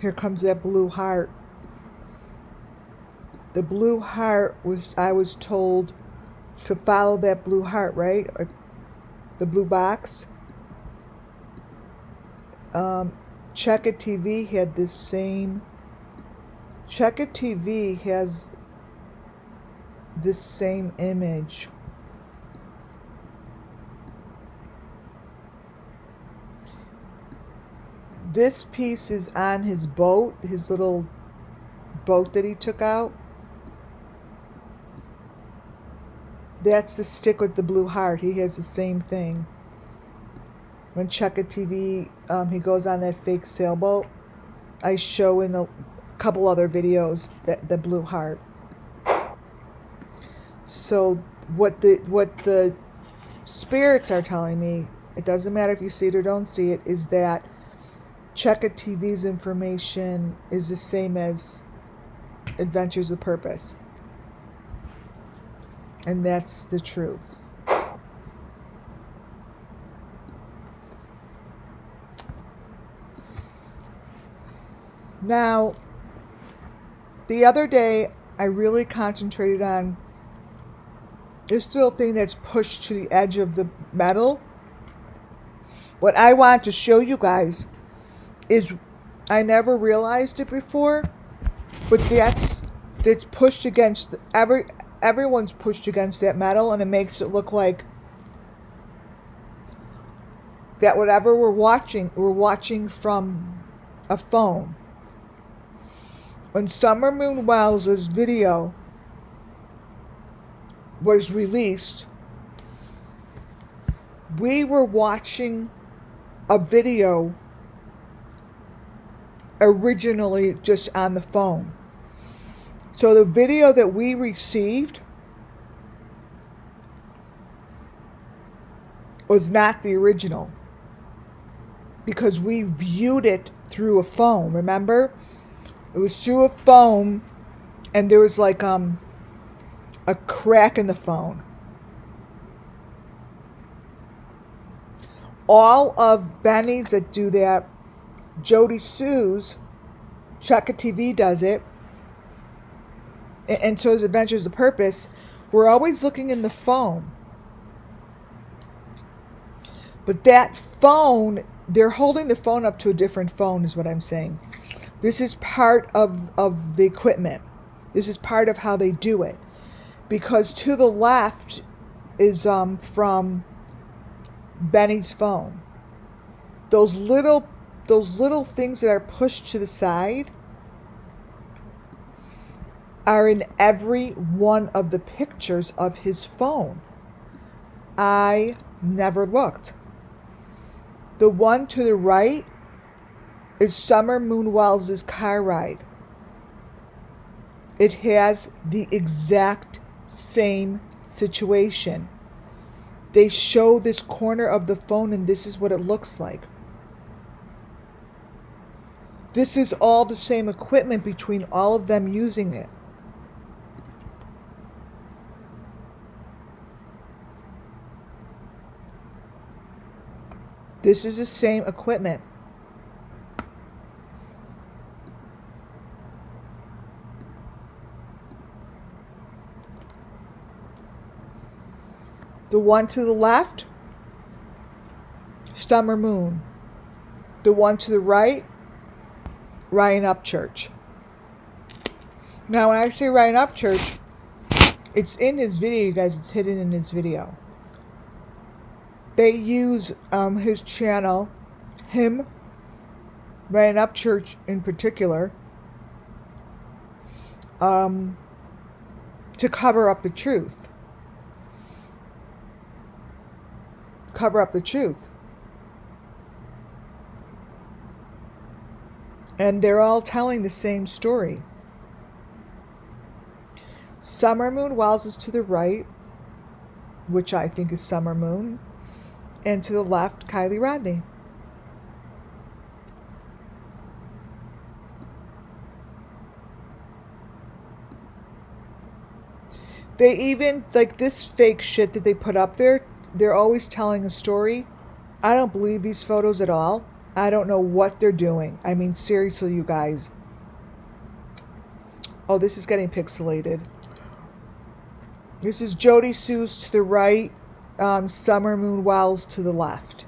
Speaker 1: Here comes that blue heart. The blue heart I was told to follow that blue heart, right? Or the blue box. Check It TV had this same. Check It TV has this same image. This piece is on his boat, his little boat that he took out. That's the stick with the blue heart. He has the same thing. When Check It TV, he goes on that fake sailboat. I show in a couple other videos that the blue heart. So what the spirits are telling me, it doesn't matter if you see it or don't see it, is that Check It TV's information is the same as Adventures with Purpose. And that's the truth. Now, the other day, I really concentrated on this little thing that's pushed to the edge of the metal. What I want to show you guys is, I never realized it before, but that's pushed against everyone's pushed against that metal, and it makes it look like that whatever we're watching from a phone. When Summer Moon Wells' video was released, we were watching a video originally just on the phone. So the video that we received was not the original, because we viewed it through a phone. Remember? It was through a phone, and there was like a crack in the phone. All of Benny's that do that, Jody Sue's, Check It TV does it, and so is Adventures of Purpose, we're always looking in the phone. But that phone, they're holding the phone up to a different phone is what I'm saying. This is part of the equipment. This is part of how they do it. Because to the left is from Benny's phone. Those little things that are pushed to the side are in every one of the pictures of his phone. I never looked. The one to the right is Summer Moon Wells' car ride. It has the exact same situation. They show this corner of the phone and this is what it looks like. This is all the same equipment between all of them using it. This is the same equipment. The one to the left, Summer Moon. The one to the right, Ryan Upchurch. Now, when I say Ryan Upchurch, it's in his video, you guys. It's hidden in his video. They use his channel, him, Ryan Upchurch in particular, to cover up the truth. Cover up the truth. And they're all telling the same story. Summer Moon Wells is to the right, which I think is Summer Moon, and to the left, Kylie Rodney. They even, like this fake shit that they put up there, they're always telling a story. I don't believe these photos at all. I don't know what they're doing. I mean, seriously, you guys. Oh, this is getting pixelated. This is Jody Sue's to the right, Summer Moon Wells to the left.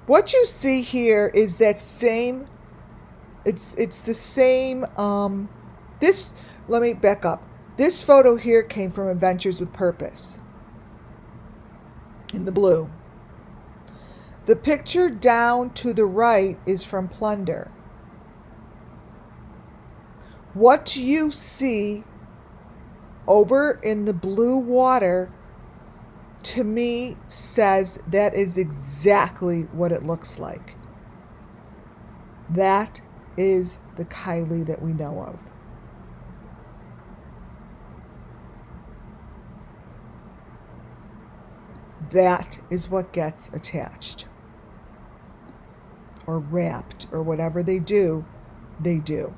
Speaker 1: What you see here is that same, it's the same, this, let me back up. This photo here came from Adventures with Purpose in the blue. The picture down to the right is from Plunder. What you see over in the blue water, to me, says that is exactly what it looks like. That is the Kylie that we know of. That is what gets attached or wrapped or whatever they do, they do.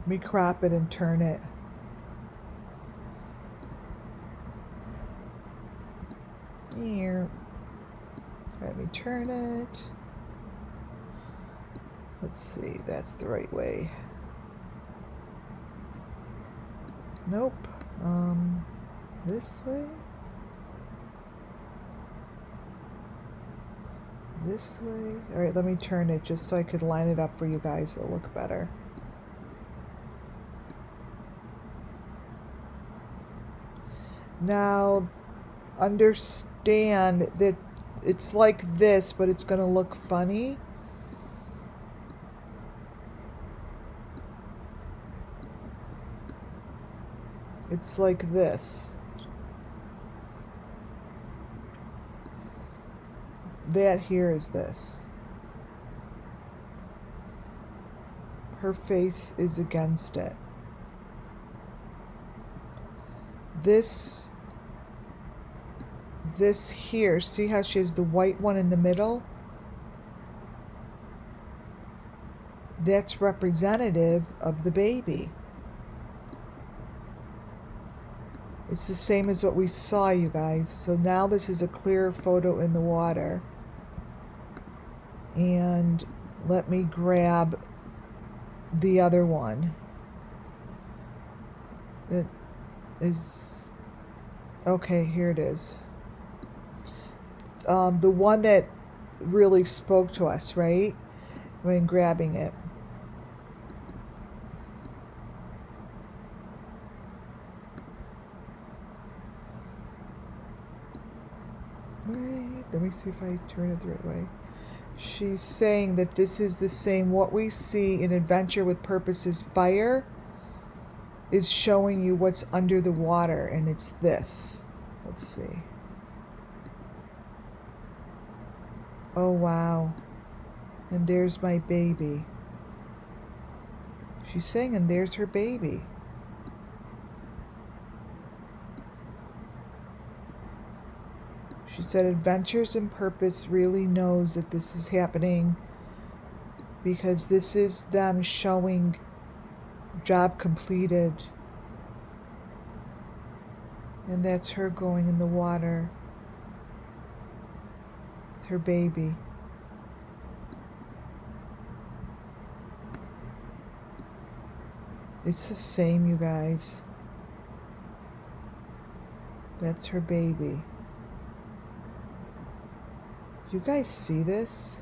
Speaker 1: Let me crop it and turn it. Here. Let me turn it. Let's see, that's the right way. Nope. This way? This way? All right, let me turn it just so I could line it up for you guys. It'll look better. Now, understand that it's like this, but it's going to look funny. It's like this. That here is this. Her face is against it. This here, see how she has the white one in the middle? that's representative of the baby. It's the same as what we saw, you guys. So now this is a clear photo in the water. And let me grab the other one. It is... Okay, here it is. The one that really spoke to us, right? When grabbing it. Wait, let me see if I turn it the right way. She's saying that this is the same. What we see in Adventure with Purpose is fire is showing you what's under the water, and it's this. Let's see. Oh, wow. And there's my baby. She's saying, and there's her baby. She said Adventures in Purpose really knows that this is happening because this is them showing job completed. And that's her going in the water with her baby. It's the same, you guys. That's her baby. You guys see this?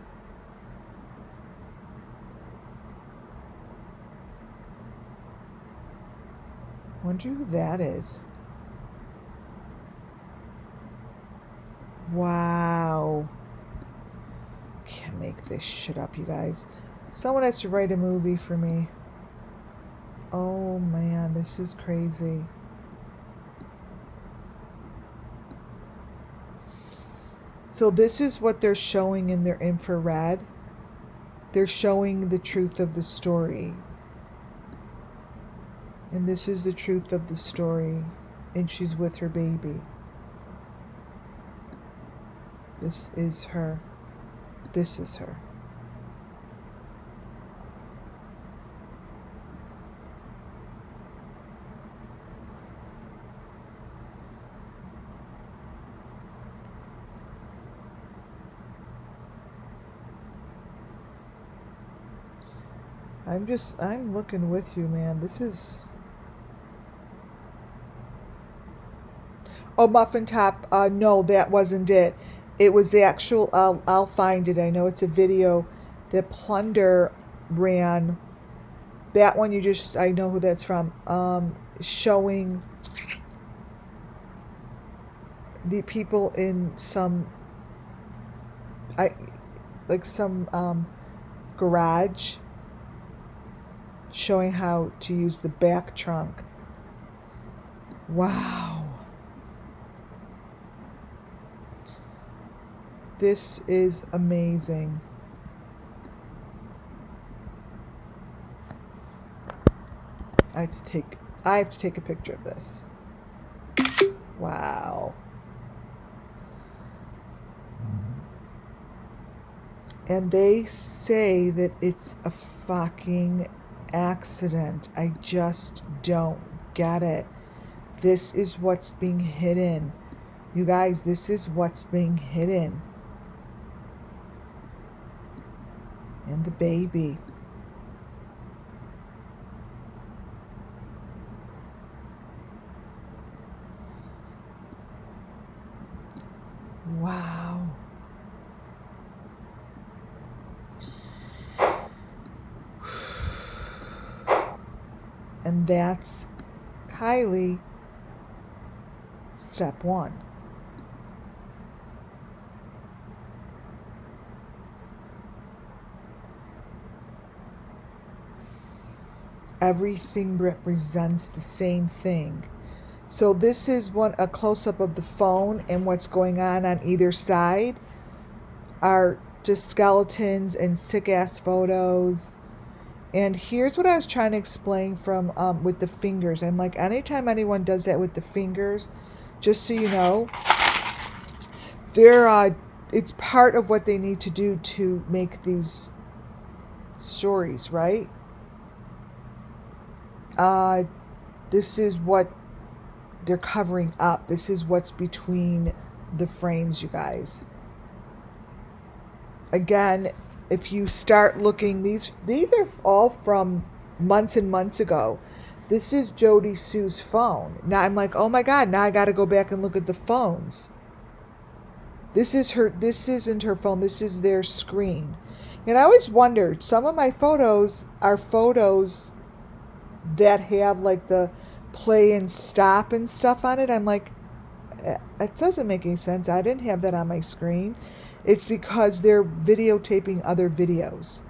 Speaker 1: Wonder who that is. Wow. Can't make this shit up, you guys. Someone has to write a movie for me. Oh man, this is crazy. So this is what they're showing in their infrared. They're showing the truth of the story. And this is the truth of the story. And she's with her baby. This is her. This is her. I'm looking with you, man. This is... Oh, Muffin Top. No, that wasn't it. It was the actual... I'll find it. I know it's a video that Plunder ran. That one you just... I know who that's from. Showing the people in some... garage, showing how to use the back trunk. Wow. This is amazing. I have to take a picture of this. Wow. And they say that it's a fucking accident. I just don't get it. This is what's being hidden. You guys, this is what's being hidden. And the baby. Wow. And that's Kylie, step 1. Everything represents the same thing. So this is a close-up of the phone, and what's going on either side are just skeletons and sick-ass photos. And here's what I was trying to explain from with the fingers. I'm like, anytime anyone does that with the fingers, just so you know, it's part of what they need to do to make these stories, right? This is what they're covering up. This is what's between the frames, you guys. Again, if you start looking, these are all from months and months ago. This is Jody Sue's phone. Now I'm like, oh my God, now I got to go back and look at the phones. This isn't her phone. This is their screen. And I always wondered, some of my photos are photos that have like the play and stop and stuff on it. I'm like, it doesn't make any sense. I didn't have that on my screen. It's because they're videotaping other videos.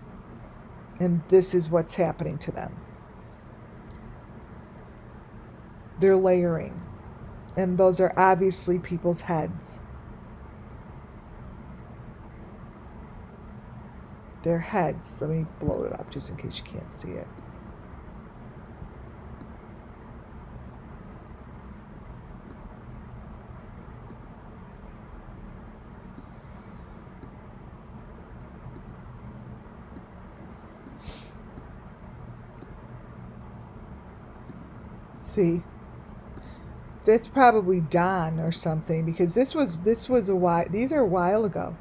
Speaker 1: And this is what's happening to them. They're layering. And those are obviously people's heads. Their heads. Let me blow it up just in case you can't see it. See, that's probably Don or something, because this was a while. These are a while ago.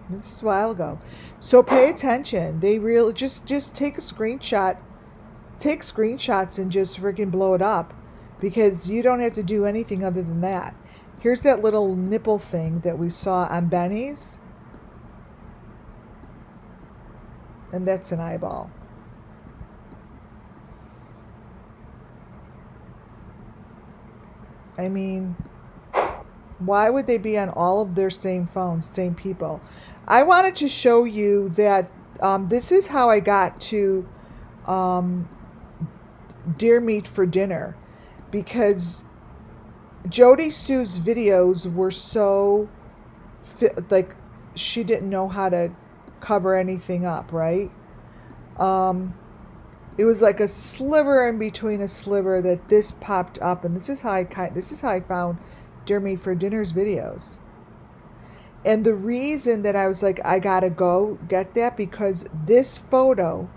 Speaker 1: This is a while ago. So pay attention. They really just take a screenshot. Take screenshots and just freaking blow it up, because you don't have to do anything other than that. Here's that little nipple thing that we saw on Benny's. And that's an eyeball. I mean, why would they be on all of their same phones, same people? I wanted to show you that this is how I got to deer meat for dinner, because Jody Sue's videos were so like she didn't know how to cover anything up, right? It was like a sliver in between a sliver that this popped up, and this is how I found Dear Meat for Dinner's videos. And the reason that I was like, I gotta go get that, because this photo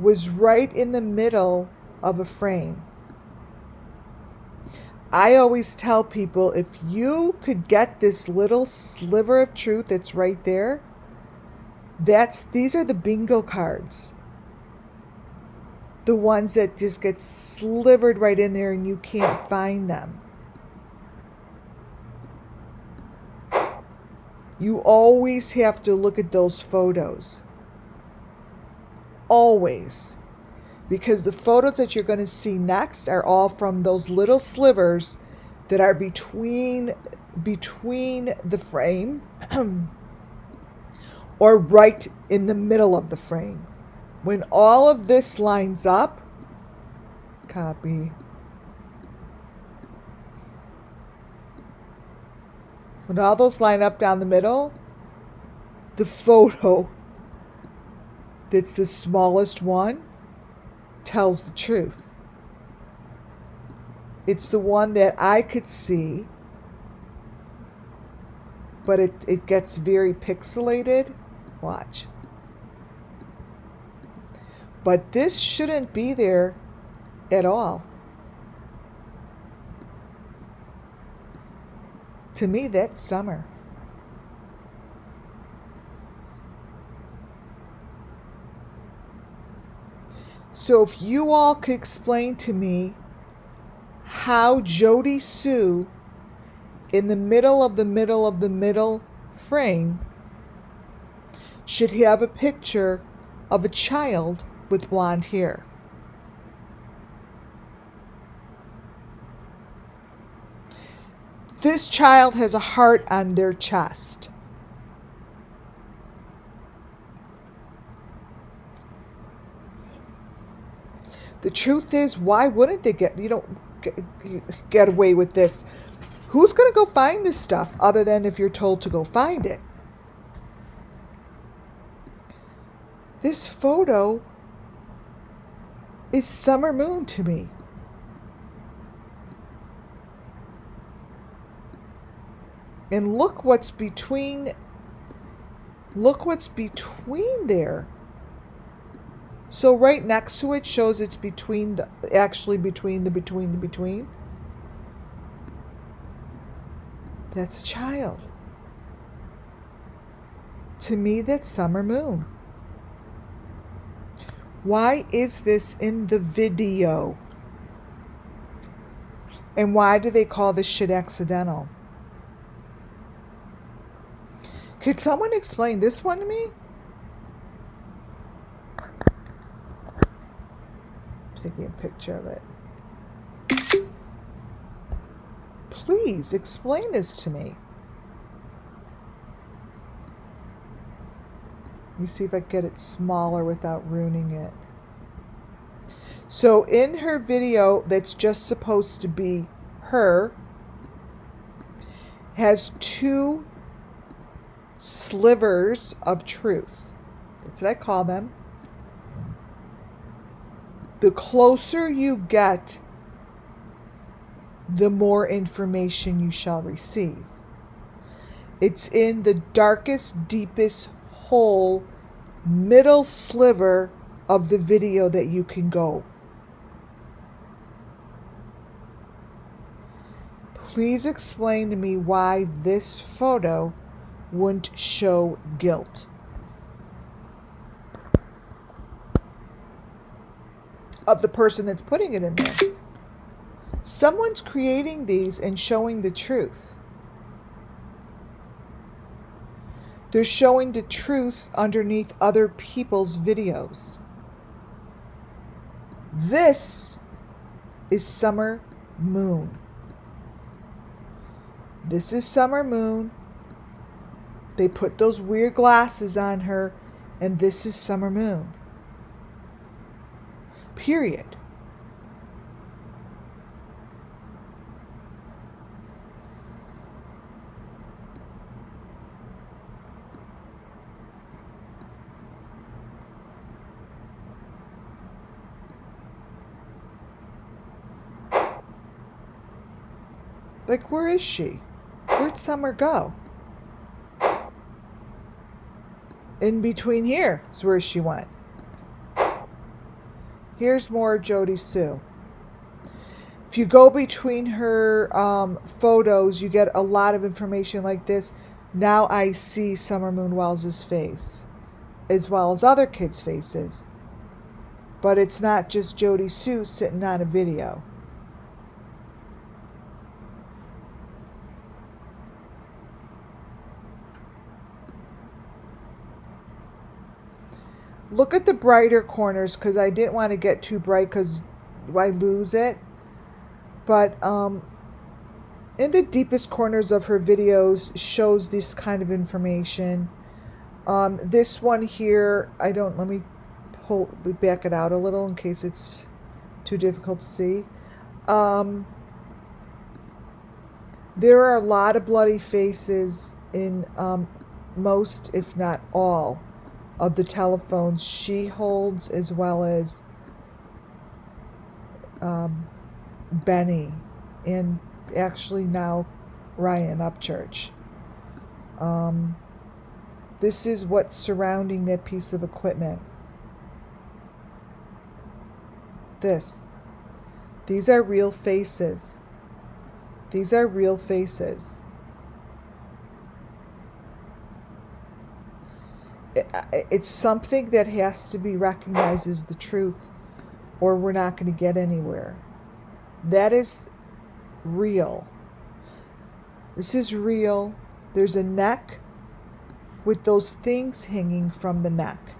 Speaker 1: was right in the middle of a frame. I always tell people, if you could get this little sliver of truth that's right there, these are the bingo cards. The ones that just get slivered right in there and you can't find them. You always have to look at those photos. Always. Because the photos that you're going to see next are all from those little slivers that are between the frame or right in the middle of the frame. When all of this lines up, copy. When all those line up down the middle, the photo that's the smallest one tells the truth. It's the one that I could see, but it gets very pixelated. Watch. But this shouldn't be there at all. To me, that's summer. So if you all could explain to me how Jody Sue, in the middle of the middle frame, should have a picture of a child with blonde hair. This child has a heart on their chest. The truth is, why wouldn't they get away with this? Who's going to go find this stuff other than if you're told to go find it? This photo is Summer Moon to me. And look what's between. Look what's between there. So right next to it shows it's between the, actually between the between. That's a child. To me, that's summer moon. Why is this in the video? And why do they call this shit accidental? Could someone explain this one to me? Taking a picture of it. Please explain this to me. Let me see if I can get it smaller without ruining it. So in her video that's just supposed to be her, has two slivers of truth. That's what I call them. The closer you get, the more information you shall receive. It's in the darkest, deepest hole, middle sliver of the video that you can go. Please explain to me why this photo wouldn't show guilt of the person that's putting it in there. Someone's creating these and showing the truth. They're showing the truth underneath other people's videos. This is summer moon. This is summer moon. They put those weird glasses on her, and this is summer moon. Period. Like, where is she? Where'd Summer go? In between here is where she went. Here's more Jody Sue. If you go between her photos, you get a lot of information like this. Now I see Summer Moon Wells' face, as well as other kids' faces. But it's not just Jody Sue sitting on a video. Look at the brighter corners, because I didn't want to get too bright because I lose it. But in the deepest corners of her videos shows this kind of information. This one here, let me back it out a little in case it's too difficult to see. There are a lot of bloody faces in most, if not all, of the telephones she holds, as well as Benny and actually now Ryan Upchurch. This is what's surrounding that piece of equipment. These are real faces. These are real faces. It's something that has to be recognized as the truth, or we're not going to get anywhere. That is real. This is real. There's a neck with those things hanging from the neck.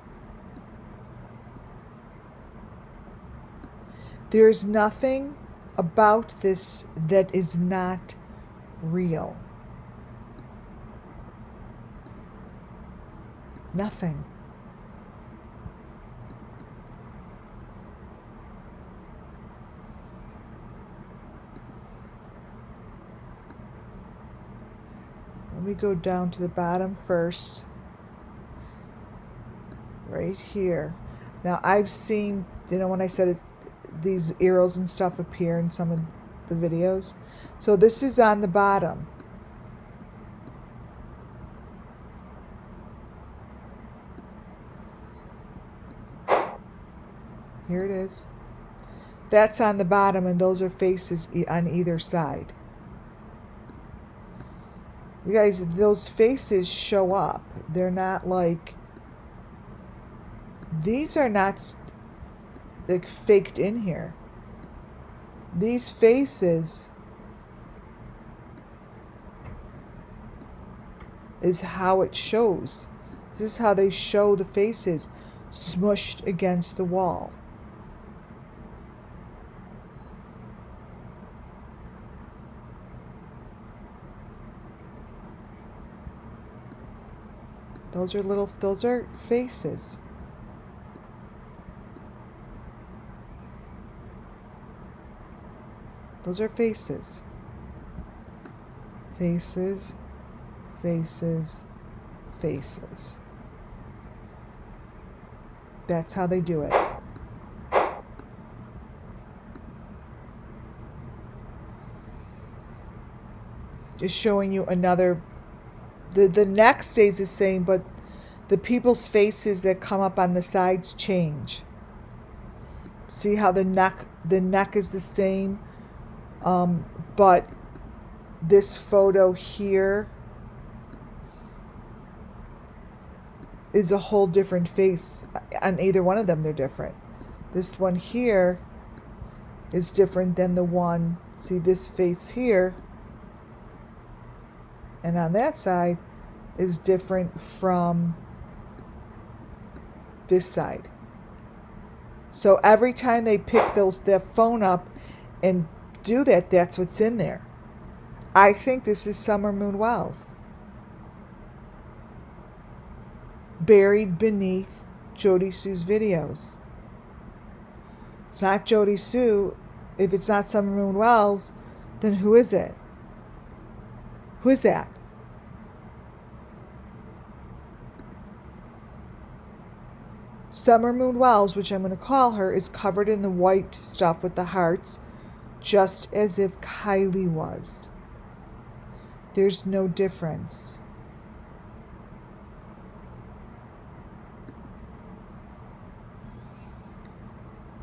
Speaker 1: There's nothing about this that is not real. Nothing. Let me go down to the bottom first. Right here. Now I've seen, when I said these arrows and stuff appear in some of the videos. So this is on the bottom. Here it is. That's on the bottom, and those are faces on either side. You guys, those faces show up. They're not like... These are not like faked in here. These faces is how it shows. This is how they show the faces smushed against the wall. Those are faces. Those are faces. Faces, faces, faces. That's how they do it. Just showing you another... The neck stays the same, but the people's faces that come up on the sides change. See how the neck is the same, but this photo here is a whole different face. On either one of them, they're different. This one here is different than the one... See this face here, and on that side is different from this side. So every time they pick their phone up and do that, that's what's in there. I think this is Summer Moon Wells, buried beneath Jody Sue's videos. It's not Jody Sue. If it's not Summer Moon Wells, then who is it? Who is that? Summer Moon Wells, which I'm going to call her, is covered in the white stuff with the hearts, just as if Kylie was. There's no difference.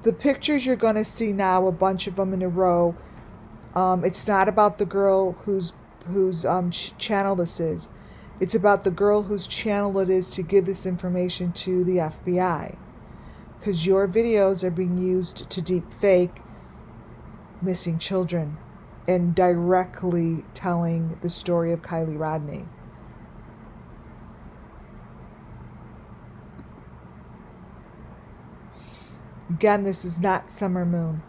Speaker 1: The pictures you're going to see now, a bunch of them in a row, it's not about the girl whose channel this is. It's about the girl whose channel it is to give this information to the FBI. Because your videos are being used to deep fake missing children and directly telling the story of Kylie Rodney. Again, this is not Summer Moon.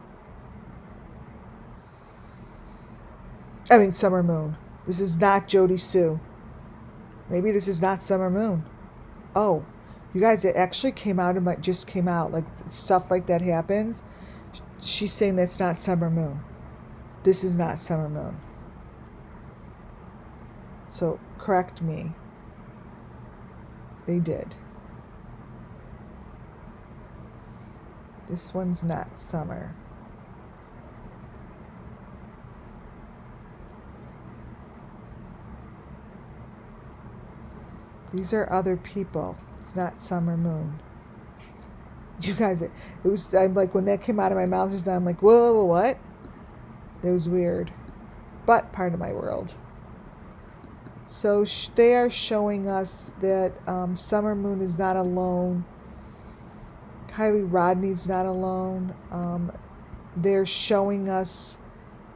Speaker 1: Summer Moon. This is not Jody Sue. Maybe this is not Summer Moon. Oh, you guys, it actually came out, it just came out. Like, stuff like that happens. She's saying that's not Summer Moon. This is not Summer Moon. So, correct me. They did. This one's not Summer. These are other people. It's not Summer Moon. You guys, I'm like, when that came out of my mouth just now, I'm like, whoa, what? It was weird. But part of my world. So they are showing us that Summer Moon is not alone. Kylie Rodney's not alone. They're showing us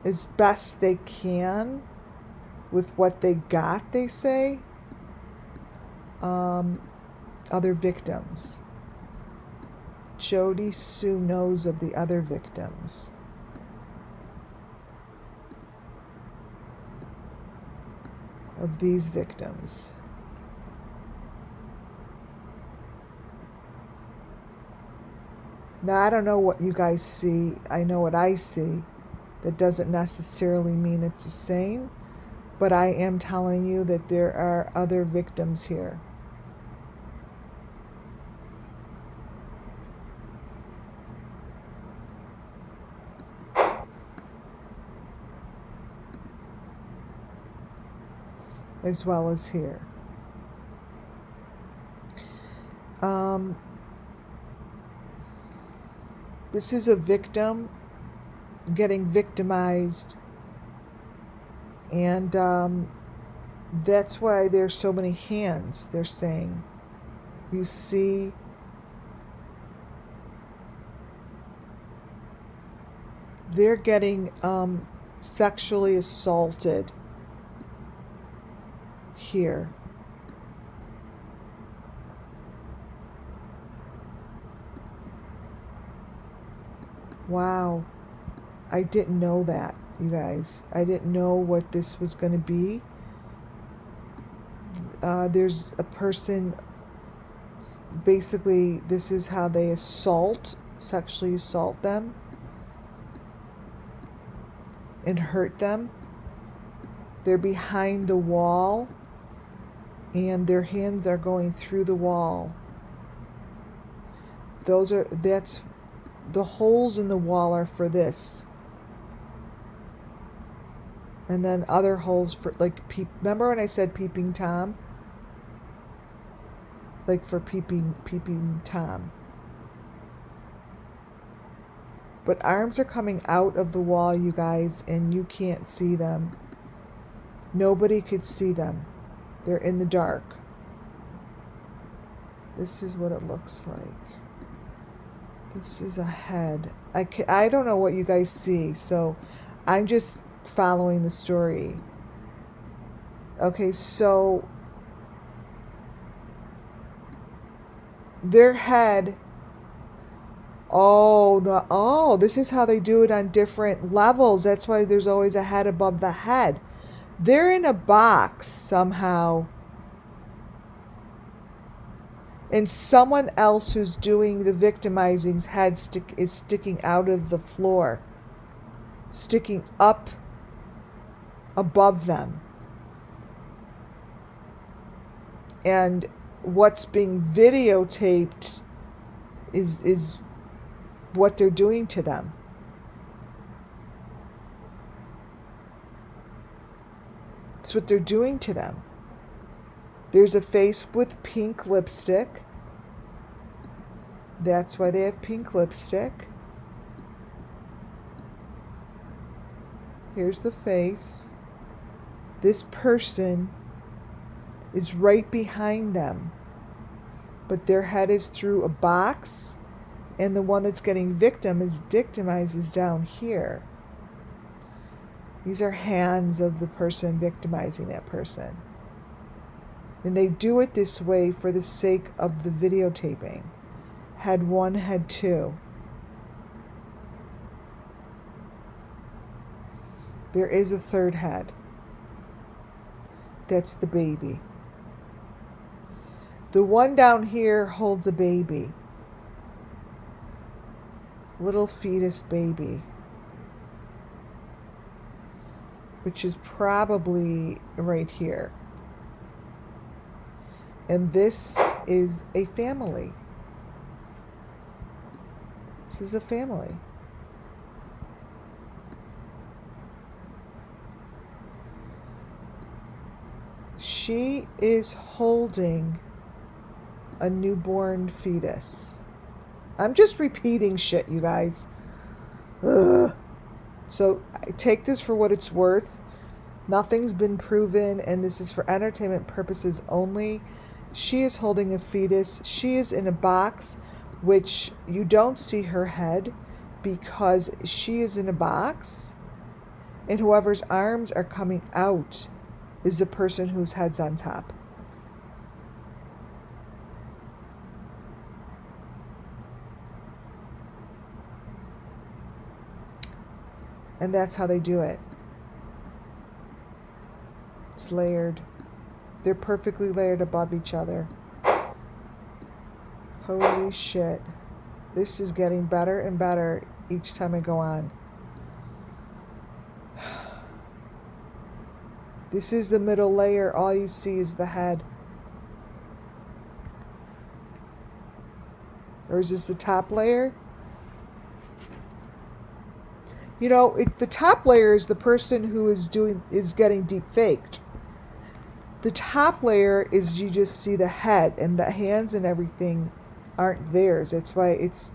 Speaker 1: as best they can with what they got, they say. Other victims. Jody Sue knows of the other victims. Of these victims. Now, I don't know what you guys see. I know what I see. That doesn't necessarily mean it's the same. But I am telling you that there are other victims here. As well as here. This is a victim getting victimized. And that's why there's so many hands, they're saying. You see, they're getting sexually assaulted here. Wow. I didn't know that, you guys. I didn't know what this was going to be. There's a person, basically, this is how they sexually assault them and hurt them. They're behind the wall and their hands are going through the wall. That's the holes in the wall are for this. And then other holes for, like, remember when I said peeping Tom? Like for peeping Tom. But arms are coming out of the wall, you guys, and you can't see them. Nobody could see them. They're in the dark. This is what it looks like. This is a head. I don't know what you guys see, so I'm just following the story. Okay, so their head, this is how they do it on different levels. That's why there's always a head above the head. They're in a box somehow. And someone else who's doing the victimizing's head is sticking out of the floor, sticking up above them. And what's being videotaped is what they're doing to them. It's what they're doing to them. There's a face with pink lipstick. That's why they have pink lipstick. Here's the face. This person is right behind them, but their head is through a box, and the one that's getting victimized is down here. These are hands of the person victimizing that person. And they do it this way for the sake of the videotaping. Head 1, head 2. There is a third head. That's the baby. The one down here holds a baby. Little fetus baby. Which is probably right here. And this is a family. This is a family. She is holding a newborn fetus. I'm just repeating shit, you guys. Ugh. So take this for what it's worth. Nothing's been proven, and this is for entertainment purposes only. She is holding a fetus. She is in a box, which you don't see her head because she is in a box. And whoever's arms are coming out is the person whose head's on top. And that's how they do it. It's layered. They're perfectly layered above each other. Holy shit. This is getting better and better each time I go on. This is the middle layer. All you see is the head. Or is this the top layer? You know, the top layer is the person who is getting deep faked. The top layer is you just see the head, and the hands and everything aren't theirs. That's why it's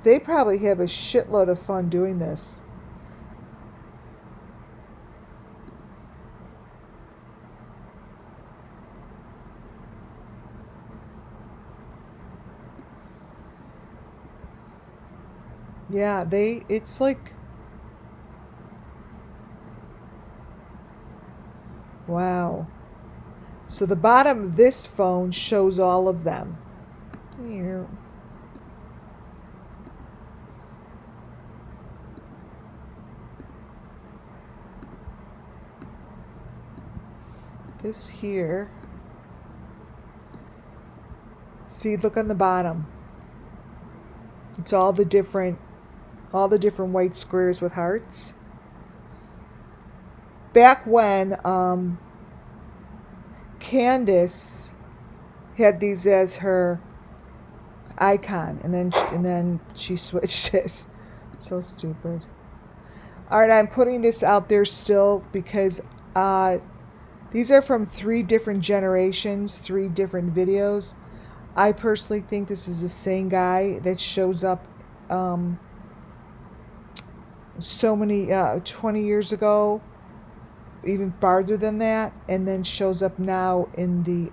Speaker 1: They probably have a shitload of fun doing this. Yeah, it's like, wow. So the bottom of this phone shows all of them. Here. This here. See, look on the bottom. It's all the different white squares with hearts. Back when Candace had these as her icon, and then she switched it. So stupid. All right, I'm putting this out there still because these are from 3 different generations, 3 different videos. I personally think this is the same guy that shows up so many 20 years ago, even farther than that, and then shows up now in the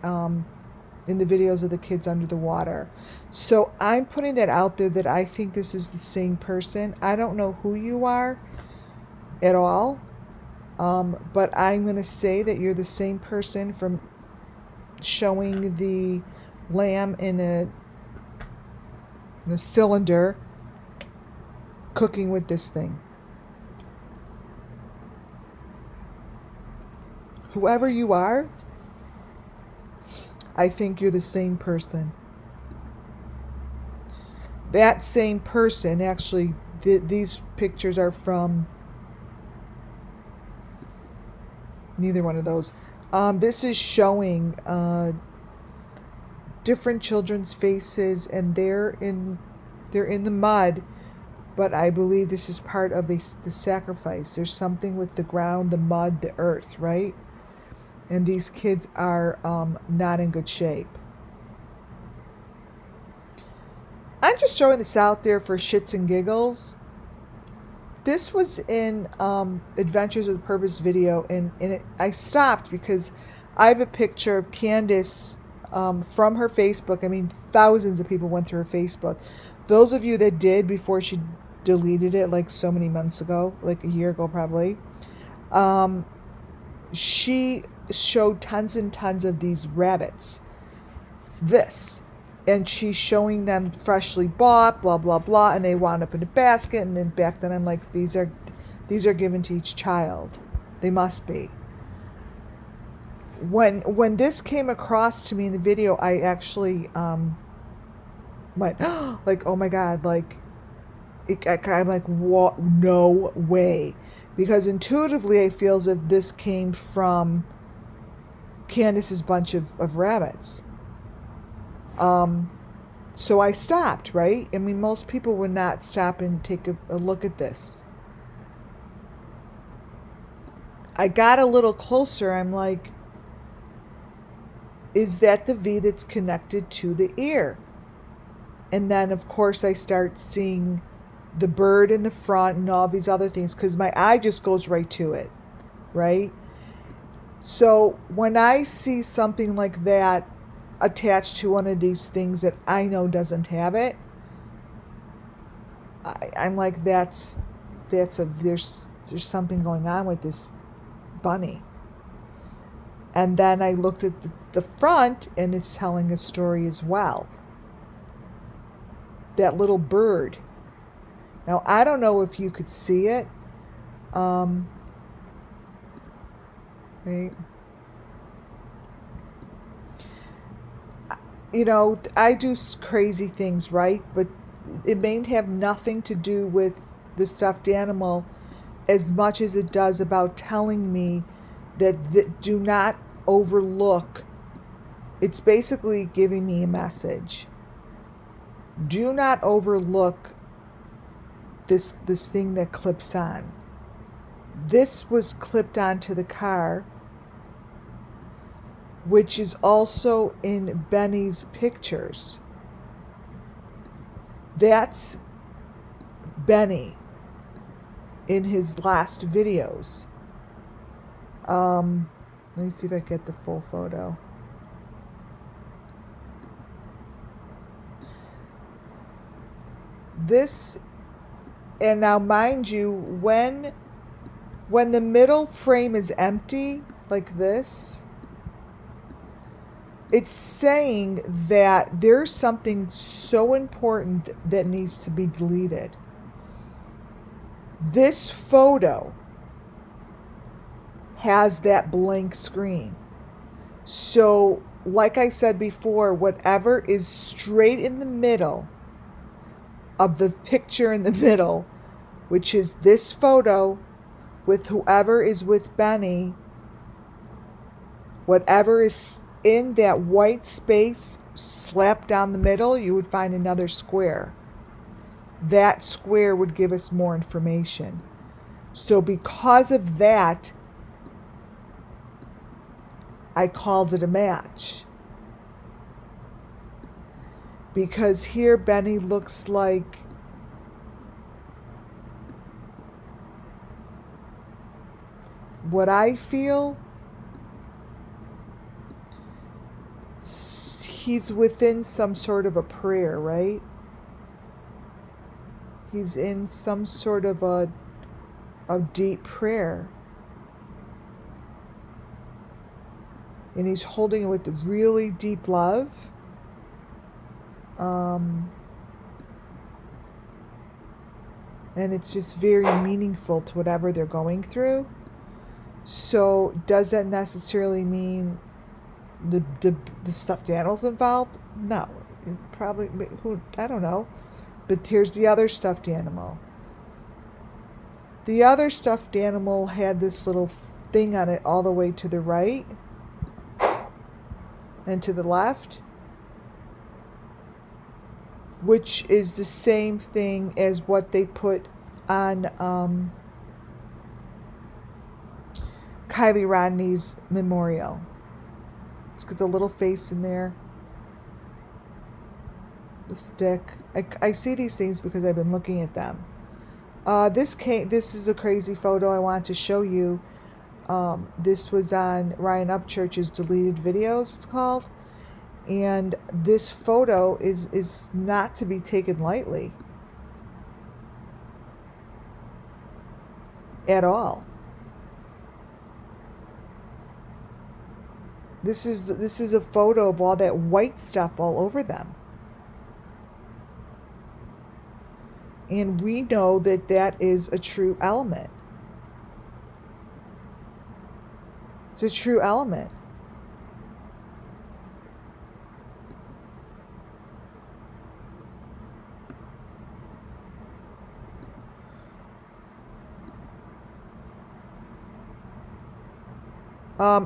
Speaker 1: videos of the kids under the water. So I'm putting that out there that I think this is the same person. I don't know who you are at all, but I'm going to say that you're the same person from showing the lamb in a cylinder cooking with this thing. Whoever you are, I think you're the same person. That same person, actually, these pictures are from neither one of those. This is showing different children's faces, and they're in the mud, but I believe this is part of the sacrifice. There's something with the ground, the mud, the earth, right? And these kids are not in good shape. I'm just throwing this out there for shits and giggles. This was in Adventures with Purpose video, and I stopped because I have a picture of Candace from her Facebook. I mean, thousands of people went through her Facebook. Those of you that did before she deleted it, like so many months ago, like a year ago probably, she showed tons and tons of these rabbits. And she's showing them freshly bought, blah blah blah, and they wound up in a basket. And then back then I'm like, these are given to each child. They must be. When this came across to me in the video, I actually went like, oh my god, like I'm like, what? No way, because intuitively I feel as if this came from Candace's bunch of rabbits. So I stopped, right? I mean, most people would not stop and take a look at this. I got a little closer. I'm like, is that the V that's connected to the ear? And then, of course, I start seeing the bird in the front and all these other things because my eye just goes right to it, right? So when I see something like that attached to one of these things that I know doesn't have it, I'm like, there's something going on with this bunny. And then I looked at the front, and it's telling a story as well. That little bird. Now, I don't know if you could see it. Right. You know, I do crazy things, right? But it may have nothing to do with the stuffed animal as much as it does about telling me that do not overlook. It's basically giving me a message. Do not overlook this thing that clips on. This was clipped onto the car, which is also in Benny's pictures. That's Benny in his last videos. Let me see if I get the full photo. This, and now mind you, when the middle frame is empty, like this, it's saying that there's something so important that needs to be deleted. This photo has that blank screen. So, like I said before, whatever is straight in the middle of the picture in the middle, which is this photo with whoever is with Benny, whatever is in that white space slapped down the middle, you would find another square. That square would give us more information. So because of that, I called it a match. Because here Benny looks like what I feel, he's within some sort of a prayer, right? He's in some sort of a deep prayer. And he's holding it with really deep love. And it's just very meaningful to whatever they're going through. So does that necessarily mean the stuffed animals involved? No. Probably, I don't know. But here's the other stuffed animal. The other stuffed animal had this little thing on it all the way to the right and to the left, which is the same thing as what they put on Kylie Rodney's memorial. Let's get the little face in there. The stick. I see these things because I've been looking at them. This is a crazy photo I want to show you. This was on Ryan Upchurch's deleted videos, it's called. And this photo is not to be taken lightly. At all. This is a photo of all that white stuff all over them. And we know that that is a true element. It's a true element.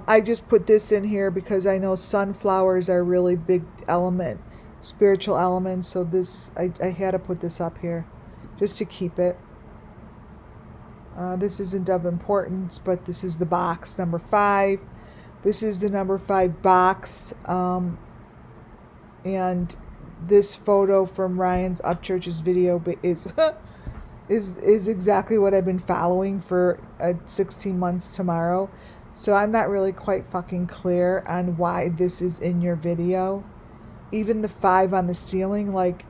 Speaker 1: I just put this in here because I know sunflowers are a really big element, spiritual elements. So this, I had to put this up here just to keep it. This isn't of importance, but this is the box number 5. This is the number 5 box. And this photo from Ryan's Upchurch's video is is exactly what I've been following for 16 months tomorrow. So I'm not really quite fucking clear on why this is in your video. Even the 5 on the ceiling, like,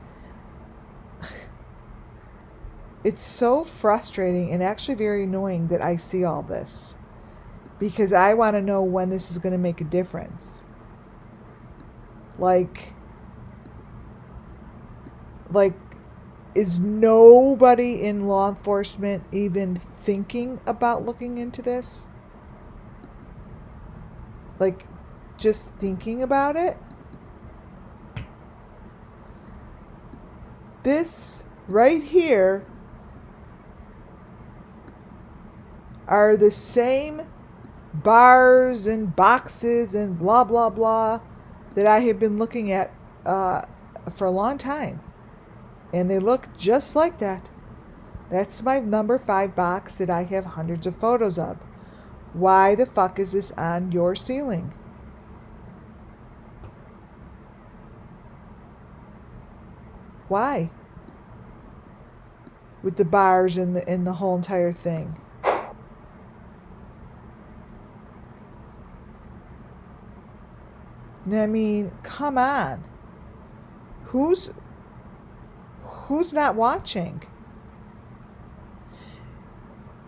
Speaker 1: it's so frustrating and actually very annoying that I see all this. Because I want to know when this is going to make a difference. Like, is nobody in law enforcement even thinking about looking into this? Like, just thinking about it? This right here are the same bars and boxes and blah, blah, blah that I have been looking at for a long time. And they look just like that. That's my number 5 box that I have hundreds of photos of. Why the fuck is this on your ceiling? Why? with the bars and the whole entire thing. I mean, come on. Who's not watching?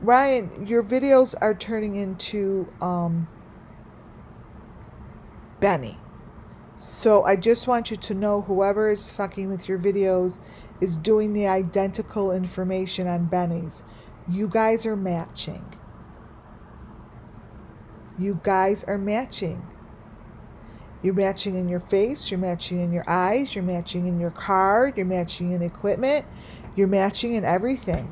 Speaker 1: Ryan, your videos are turning into Benny. So I just want you to know whoever is fucking with your videos is doing the identical information on Benny's. You guys are matching. You guys are matching. You're matching in your face, you're matching in your eyes, you're matching in your car, you're matching in equipment, you're matching in everything.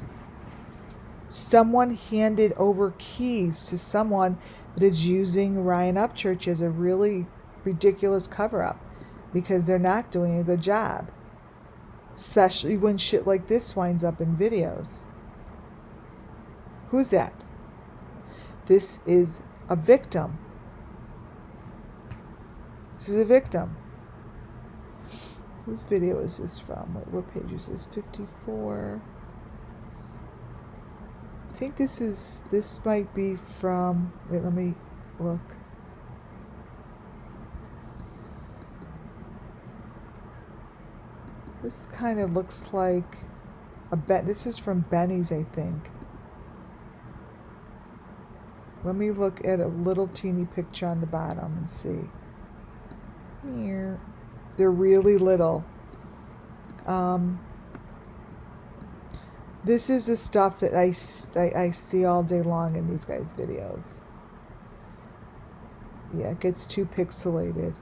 Speaker 1: Someone handed over keys to someone that is using Ryan Upchurch as a really ridiculous cover-up because they're not doing a good job. Especially when shit like this winds up in videos. Who's that? This is a victim. This is a victim. Whose video is this from? What page is this? 54. I think this might be from, wait, let me look. This kind of looks like this is from Benny's, I think. Let me look at a little teeny picture on the bottom and see. Here. They're really little. This is the stuff that I see all day long in these guys' videos. Yeah, it gets too pixelated.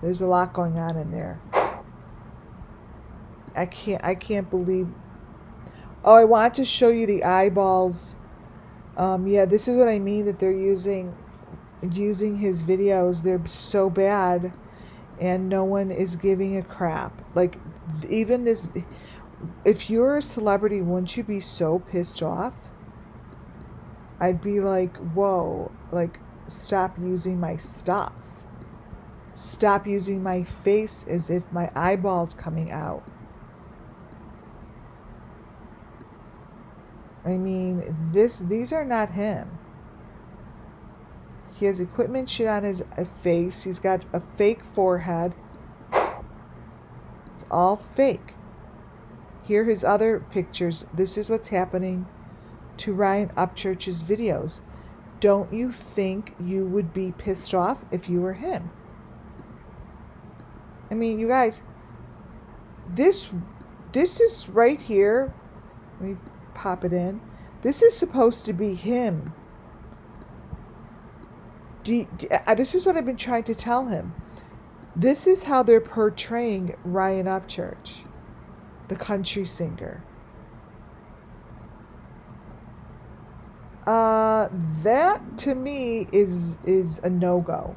Speaker 1: There's a lot going on in there. I can't believe. Oh, I want to show you the eyeballs. Yeah, this is what I mean, that they're using his videos. They're so bad and no one is giving a crap. Like, even this, if you're a celebrity, wouldn't you be so pissed off? I'd be like, whoa, like, stop using my stuff. Stop using my face as if my eyeball's coming out. I mean, these are not him. He has equipment shit on his face. He's got a fake forehead. It's all fake. Here are his other pictures. This is what's happening to Ryan Upchurch's videos. Don't you think you would be pissed off if you were him? I mean, you guys, this is right here. Let me pop it in. This is supposed to be him. This is what I've been trying to tell him. This is how they're portraying Ryan Upchurch, the country singer. That to me is a no-go.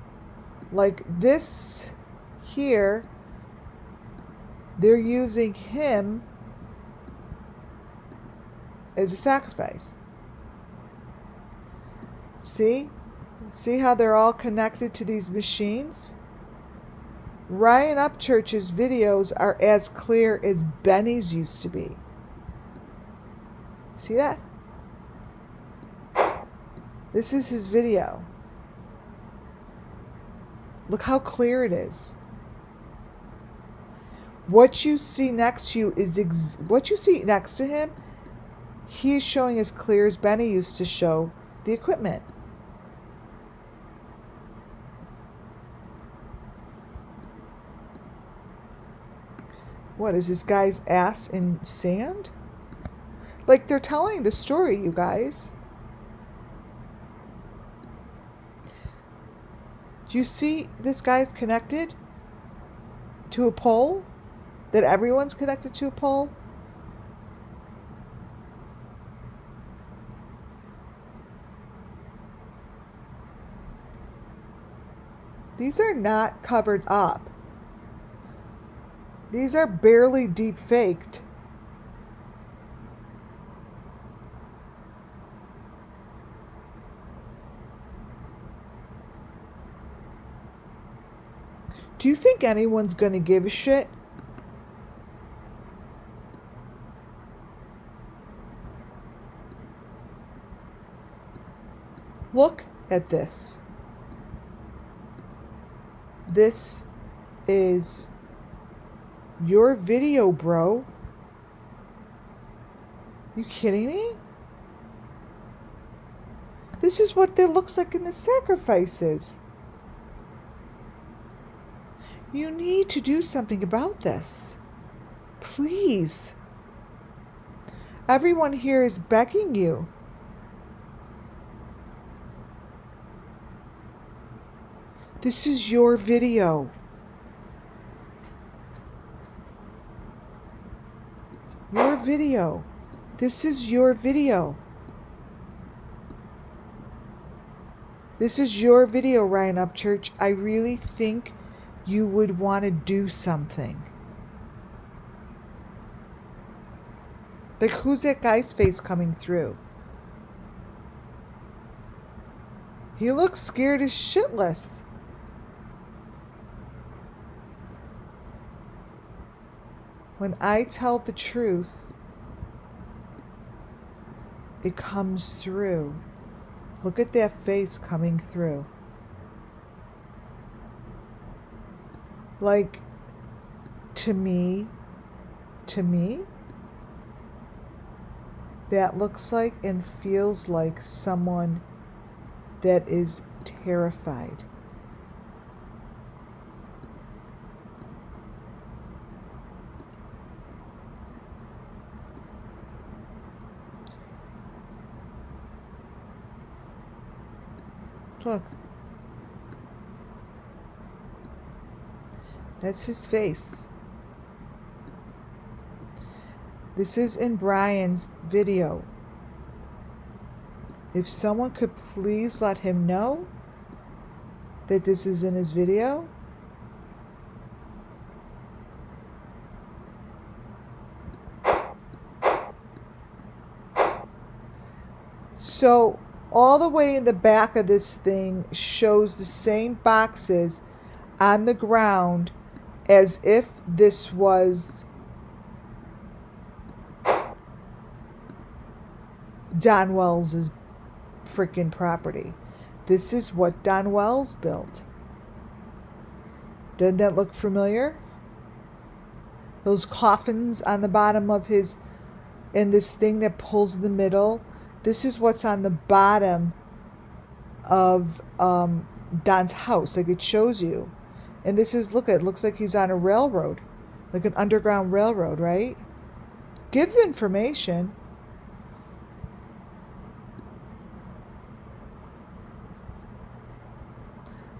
Speaker 1: Like this here, they're using him as a sacrifice. See? See how they're all connected to these machines? Ryan Upchurch's videos are as clear as Benny's used to be. See that? This is his video. Look how clear it is. What you see next to you is what you see next to him. He is showing as clear as Benny used to show the equipment. What is this guy's ass in sand? Like, they're telling the story, you guys. Do you see this guy's connected to a pole? That everyone's connected to a pole? These are not covered up. These are barely deep faked. Do you think anyone's going to give a shit? Look at this. This is your video, bro. You kidding me? This is what it looks like in the sacrifices. You need to do something about this. Please. Everyone here is begging you. This is your video. Your video. This is your video. This is your video, Ryan Upchurch. I really think you would want to do something. Like, who's that guy's face coming through? He looks scared as shitless. When I tell the truth, it comes through. Look at that face coming through. Like, to me, that looks like and feels like someone that is terrified. Look. That's his face. This is in Brian's video. If someone could please let him know that this is in his video. So all the way in the back of this thing shows the same boxes on the ground as if this was Don Wells' freaking property. This is what Don Wells built. Doesn't that look familiar? Those coffins on the bottom of his, and this thing that pulls in the middle. This is what's on the bottom of Don's house. Like, it shows you. And this is, look, it looks like he's on a railroad. Like an underground railroad, right? Gives information.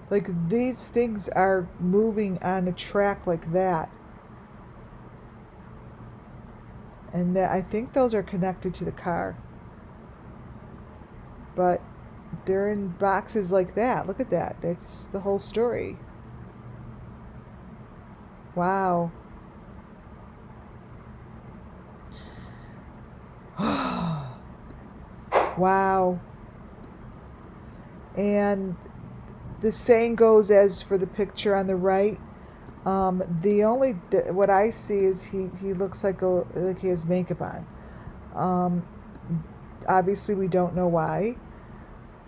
Speaker 1: Like, these things are moving on a track like that. And I think those are connected to the car. But they're in boxes like that. Look at that. That's the whole story. Wow. Wow. And the saying goes as for the picture on the right. What I see is he looks like he has makeup on. Obviously, we don't know why,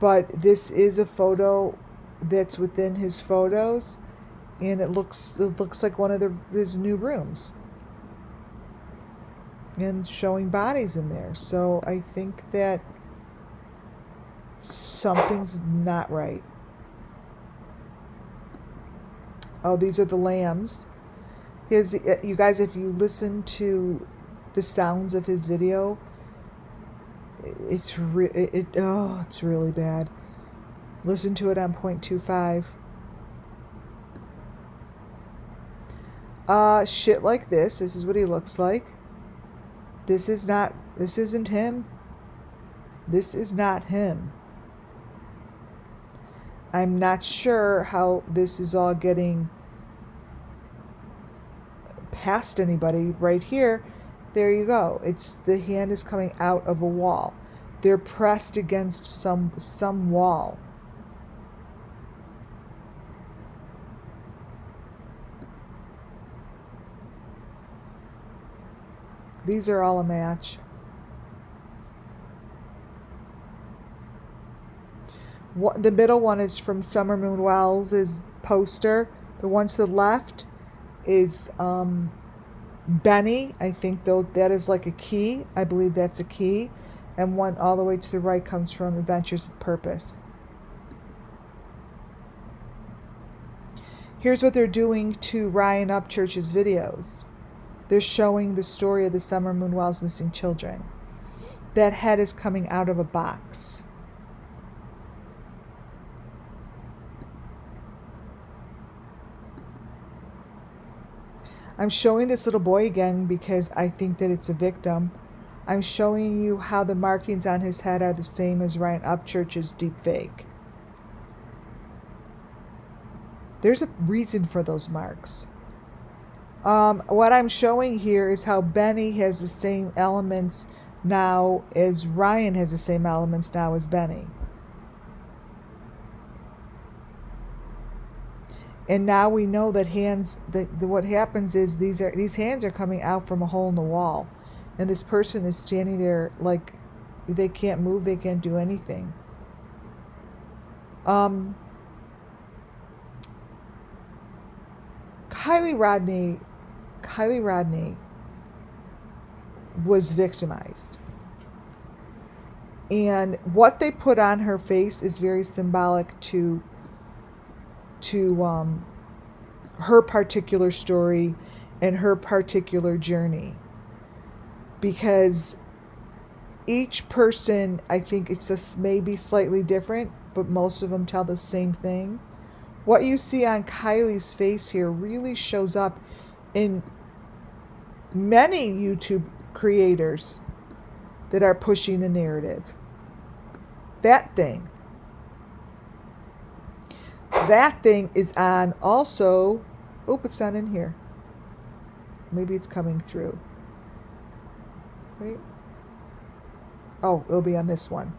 Speaker 1: but this is a photo that's within his photos, and it looks like one of his new rooms, and showing bodies in there. So I think that something's not right. Oh, these are the lambs. You guys, if you listen to the sounds of his video, it's really bad. Listen to it on 0.25. Shit like this. This is what he looks like. This isn't him. This is not him. I'm not sure how this is all getting past anybody. Right here, there you go. The hand is coming out of a wall. They're pressed against some wall. These are all a match. The middle one is from Summer Moon Wells' poster. The one to the left is Benny. I think though that is like a key. I believe that's a key. And one all the way to the right comes from Adventures with Purpose. Here's what they're doing to Ryan Upchurch's videos. They're showing the story of the Summer Moon Wells missing children. That head is coming out of a box. I'm showing this little boy again because I think that it's a victim. I'm showing you how the markings on his head are the same as Ryan Upchurch's deep fake. There's a reason for those marks. What I'm showing here is how Benny has the same elements now as Ryan has the same elements now as Benny. And now we know that what happens is these hands are coming out from a hole in the wall. And this person is standing there like they can't move, they can't do anything. Kylie Rodney was victimized. And what they put on her face is very symbolic to her particular story and her particular journey. Because each person, I think it's just maybe slightly different, but most of them tell the same thing. What you see on Kylie's face here really shows up in many YouTube creators that are pushing the narrative. That thing is on also. Oh, it's not in here. Maybe it's coming through. Wait. Oh, it'll be on this one.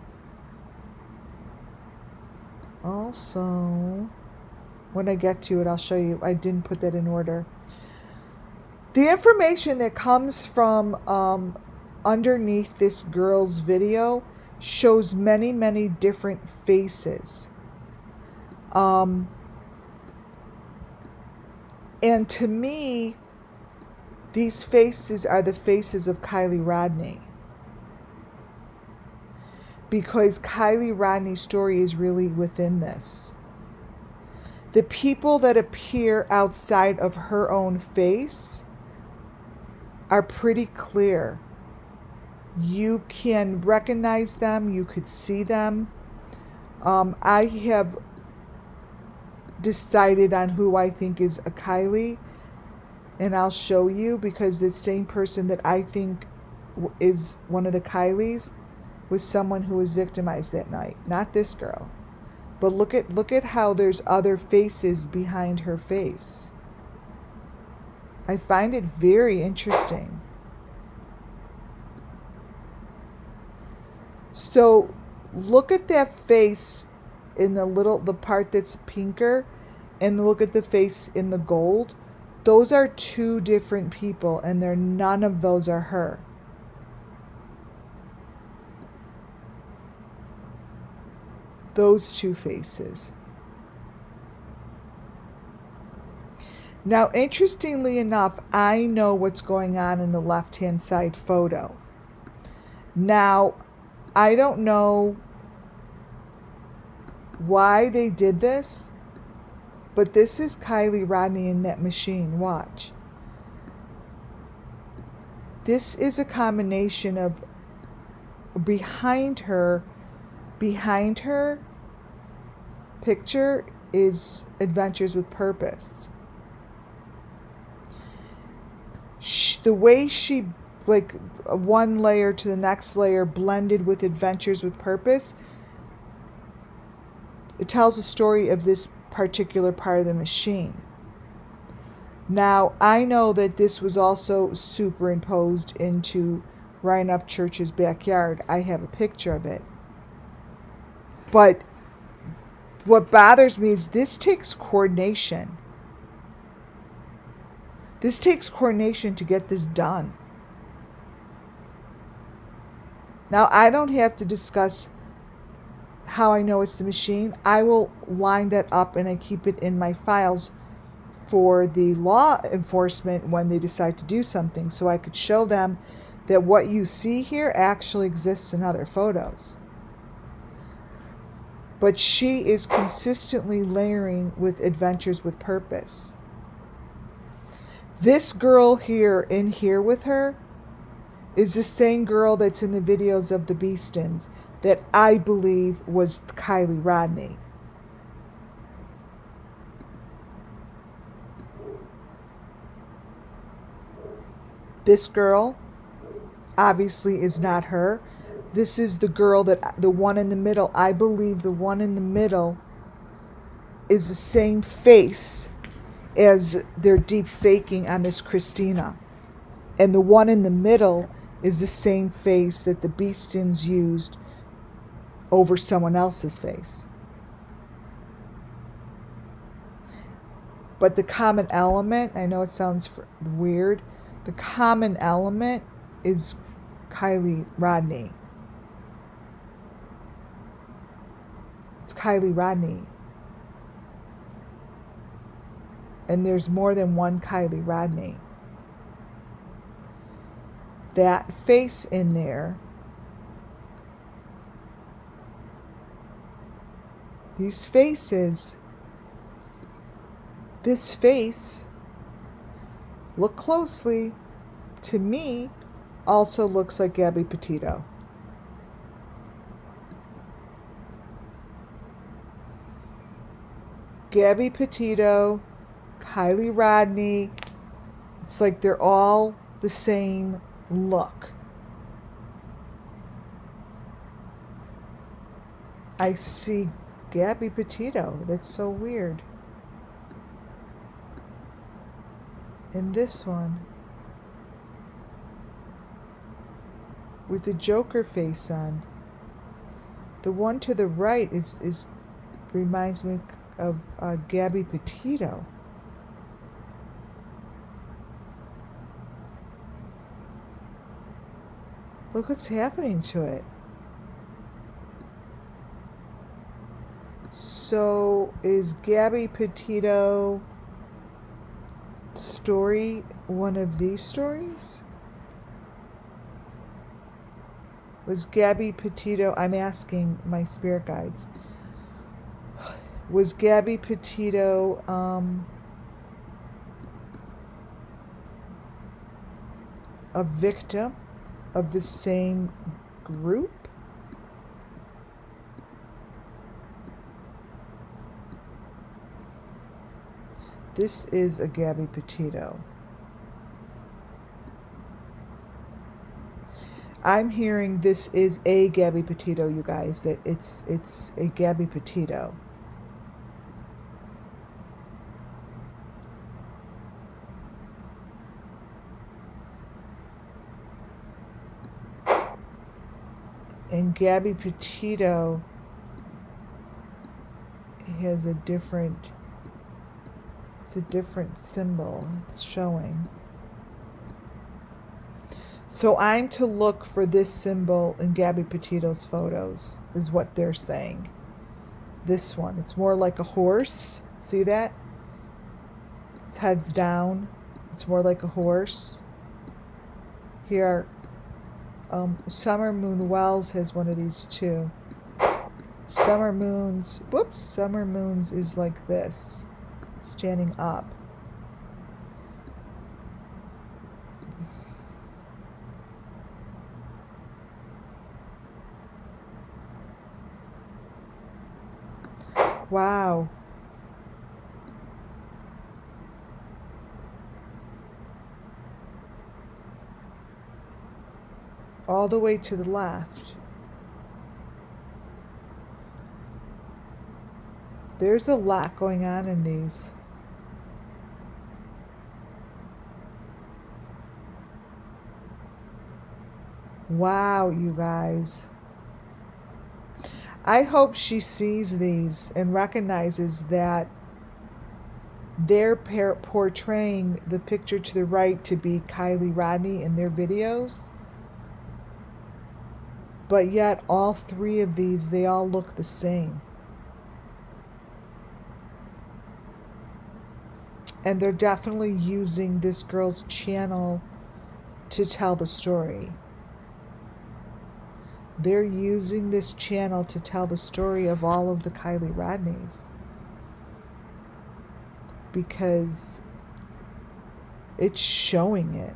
Speaker 1: Also, when I get to it, I'll show you. I didn't put that in order. The information that comes from underneath this girl's video shows many, many different faces. And to me, these faces are the faces of Kylie Rodney. Because Kylie Rodney's story is really within this. The people that appear outside of her own face are pretty clear. You can recognize them. You could see them. I have decided on who I think is a Kylie, and I'll show you, because the same person that I think is one of the Kylies was someone who was victimized that night. Not this girl. But look at how there's other faces behind her face. I find it very interesting. So look at that face in the part that's pinker, and look at the face in the gold. Those are two different people, and none of those are her. Those two faces. Now, interestingly enough, I know what's going on in the left-hand side photo. Now, I don't know why they did this, but this is Kylie Rodney in that machine. Watch. This is a combination of behind her picture is Adventures with Purpose. The way she, like, one layer to the next layer blended with Adventures with Purpose, it tells the story of this particular part of the machine. Now, I know that this was also superimposed into Ryan Upchurch's backyard. I have a picture of it. But what bothers me is this takes coordination. This takes coordination to get this done. Now, I don't have to discuss how I know it's the machine, I will line that up and I keep it in my files for the law enforcement when they decide to do something, so I could show them that what you see here actually exists in other photos. But she is consistently layering with adventures with purpose. This girl here in here with her is the same girl that's in the videos of the Beastins that I believe was Kylie Rodney. This girl obviously is not her. This is the girl the one in the middle. I believe the one in the middle is the same face as they're deep faking on this Christina. And the one in the middle is the same face that the Beastins used over someone else's face. But the common element, I know it sounds weird, the common element is Kylie Rodney. It's Kylie Rodney. And there's more than one Kylie Rodney. That face in there, these faces, this face, look closely, to me, also looks like Gabby Petito. Gabby Petito, Kylie Rodney, it's like they're all the same look. I see Gabby Petito. That's so weird. And this one with the Joker face on. The one to the right is reminds me of Gabby Petito. Look what's happening to it. So is Gabby Petito story one of these stories? Was Gabby Petito, I'm asking my spirit guides, was Gabby Petito a victim of the same group? This is a Gabby Petito. I'm hearing this is a Gabby Petito, you guys, that it's a Gabby Petito. And Gabby Petito has a different symbol it's showing. So I'm to look for this symbol in Gabby Petito's photos, is what they're saying. This one, it's more like a horse. See that? Its head's down. It's more like a horse. Here, Summer Moon Wells has one of these too. Summer Moon's is like this, standing up. Wow. All the way to the left. There's a lot going on in these. Wow, you guys. I hope she sees these and recognizes that they're portraying the picture to the right to be Kylie Rodney in their videos. But yet all three of these, they all look the same. And they're definitely using this girl's channel to tell the story. They're using this channel to tell the story of all of the Kylie Rodneys. Because it's showing it.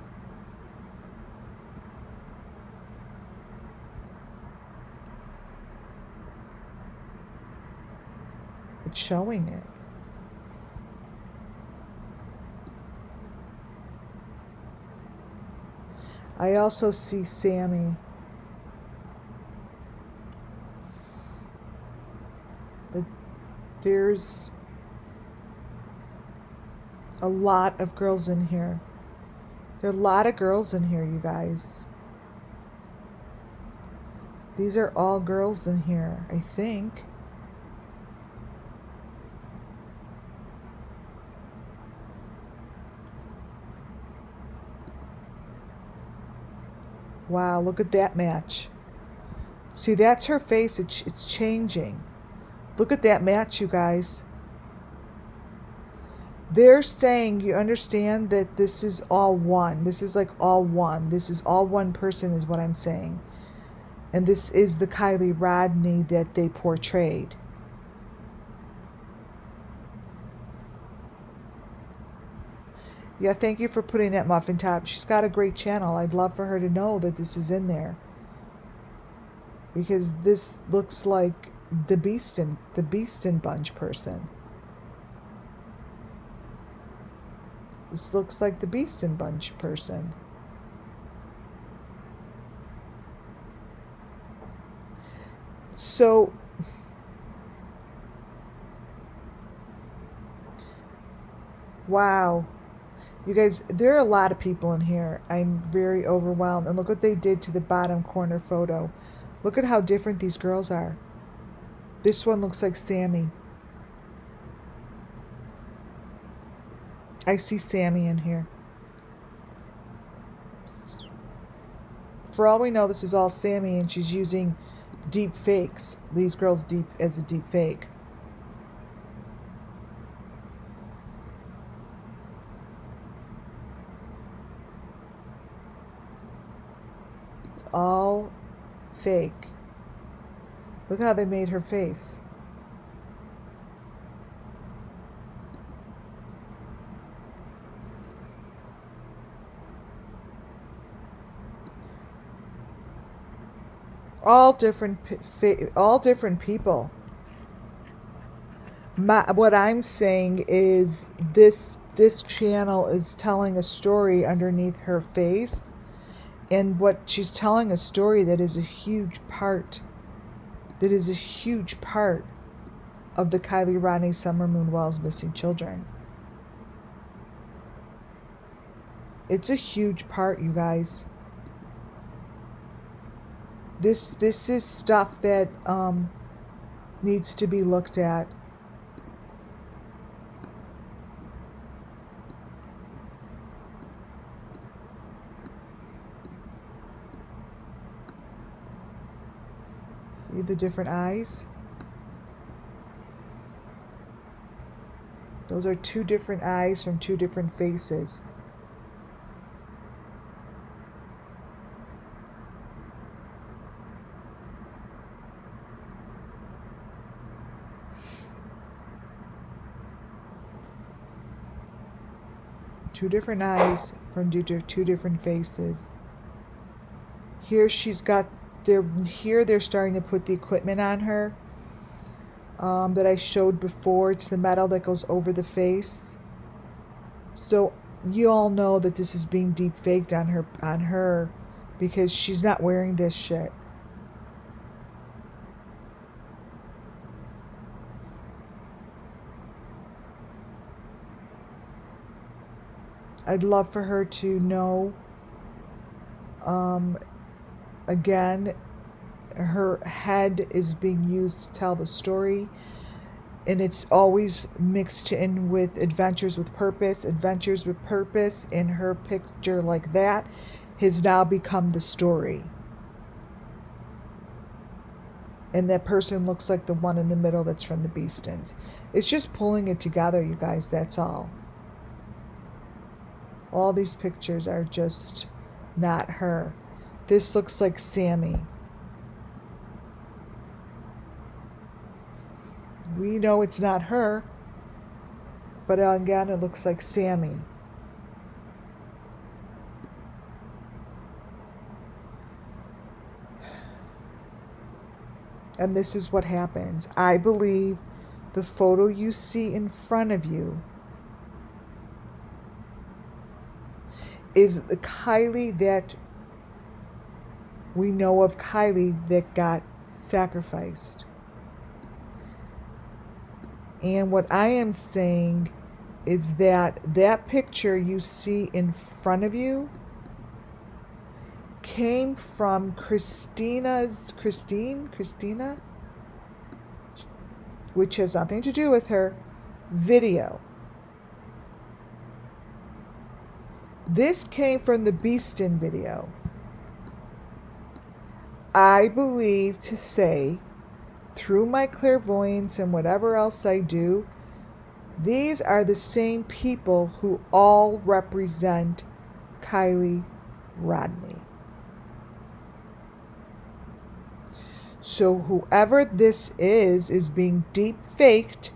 Speaker 1: It's showing it. I also see Sammy. But there's a lot of girls in here. There are a lot of girls in here, you guys. These are all girls in here, I think. Wow, look at that match. See, that's her face. It's changing. Look at that match, you guys. They're saying, you understand that this is all one. This is like all one. This is all one person is what I'm saying. And this is the Kylie Rodney that they portrayed. Yeah, thank you for putting that muffin top. She's got a great channel. I'd love for her to know that this is in there. Because this looks like the Beeston Bunch person. This looks like the Beeston Bunch person. So, wow. You guys, there are a lot of people in here. I'm very overwhelmed. And look what they did to the bottom corner photo. Look at how different these girls are. This one looks like Sammy. I see Sammy in here. For all we know, this is all Sammy, and she's using deep fakes. These girls as a deep fake. It's all fake. Look how they made her face. All different people. What I'm saying is this channel is telling a story underneath her face, and what she's telling a story that is a huge part. That is a huge part of the Kylie Rodney Summer Moon Wells missing children. It's a huge part, you guys. This is stuff that needs to be looked at. See the different eyes? Those are two different eyes from two different faces. Two different eyes from two different faces. Here she's got, here they're starting to put the equipment on her that I showed before. It's the metal that goes over the face. So you all know that this is being deep faked on her because she's not wearing this shit. I'd love for her to know, again, her head is being used to tell the story, and it's always mixed in with Adventures with Purpose. Adventures with Purpose in her picture like that has now become the story. And that person looks like the one in the middle that's from the Beastons. It's just pulling it together, you guys, that's all. All these pictures are just not her. This looks like Sammy. We know it's not her, but again, it looks like Sammy. And this is what happens. I believe the photo you see in front of you is the Kylie that we know of, Kylie that got sacrificed. And what I am saying is that that picture you see in front of you came from Christina, which has nothing to do with her, video. This came from the Beaston video. I believe to say, through my clairvoyance and whatever else I do, these are the same people who all represent Kylie Rodney. So whoever this is being deep faked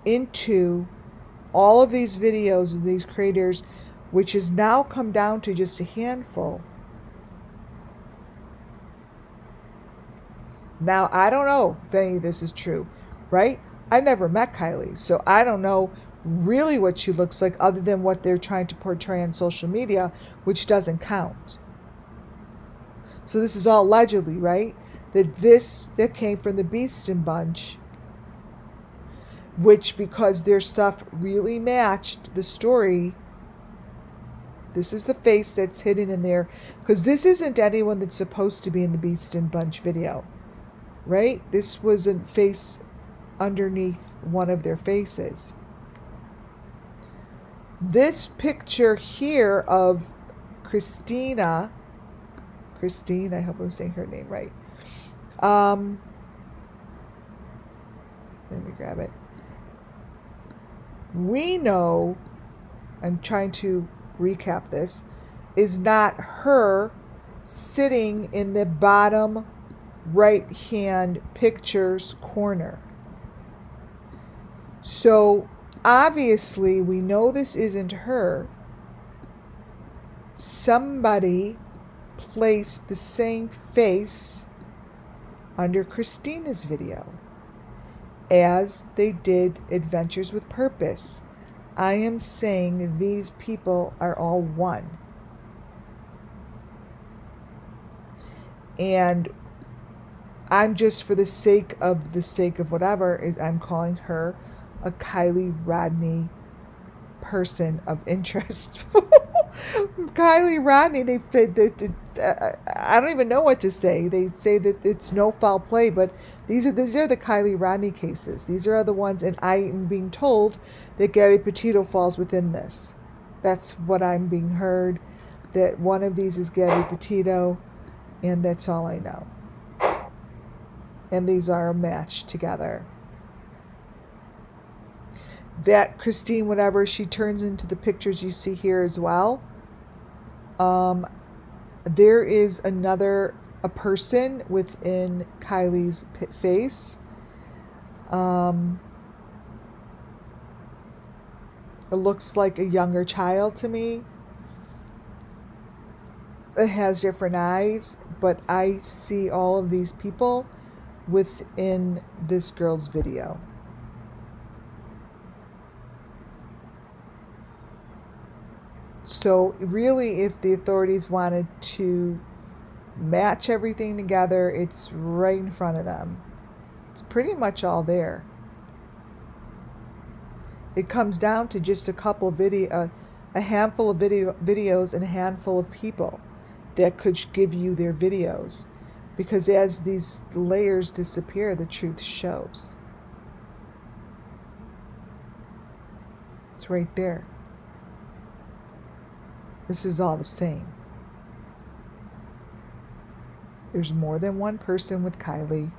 Speaker 1: into all of these videos of these creators, which has now come down to just a handful. Now, I don't know if any of this is true, right? I never met Kylie, so I don't know really what she looks like other than what they're trying to portray on social media, which doesn't count. So this is all allegedly, right? That came from the Beaston bunch, which, because their stuff really matched the story, this is the face that's hidden in there, because this isn't anyone that's supposed to be in the Beaston bunch video, right? This was a face underneath one of their faces. This picture here of Christine, I hope I'm saying her name right. Let me grab it. We know, I'm trying to recap this, is not her sitting in the bottom right hand picture's corner. So obviously we know this isn't her. Somebody placed the same face under Christina's video as they did Adventures with Purpose. I am saying these people are all one. And I'm just, for the sake of whatever, is I'm calling her a Kylie Rodney person of interest. Kylie Rodney, I don't even know what to say. They say that it's no foul play, but these are the Kylie Rodney cases. These are the ones, and I am being told that Gabby Petito falls within this. That's what I'm being heard, that one of these is Gabby Petito, and that's all I know. And these are a match together. That Christine, whatever, she turns into the pictures you see here as well. There is a person within Kylie's face. It looks like a younger child to me. It has different eyes, but I see all of these people within this girl's video. So really, if the authorities wanted to match everything together, it's right in front of them. It's pretty much all there. It comes down to just a handful of videos and a handful of people that could give you their videos. Because as these layers disappear, the truth shows. It's right there. This is all the same. There's more than one person with Kylie.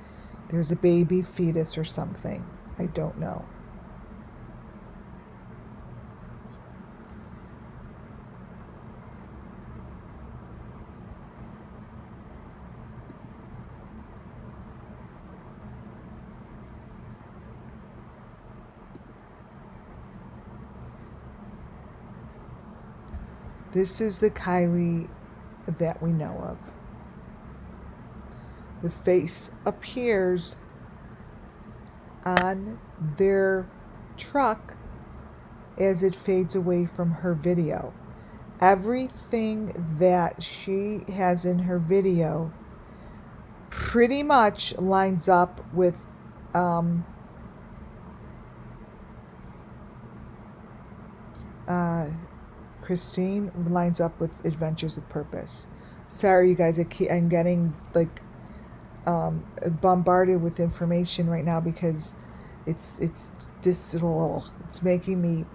Speaker 1: There's a baby fetus or something. I don't know. This is the Kylie that we know of. The face appears on their truck as it fades away from her video. Everything that she has in her video pretty much lines up with Christine, lines up with Adventures with Purpose. Sorry, you guys, I'm getting like bombarded with information right now because it's just it's making me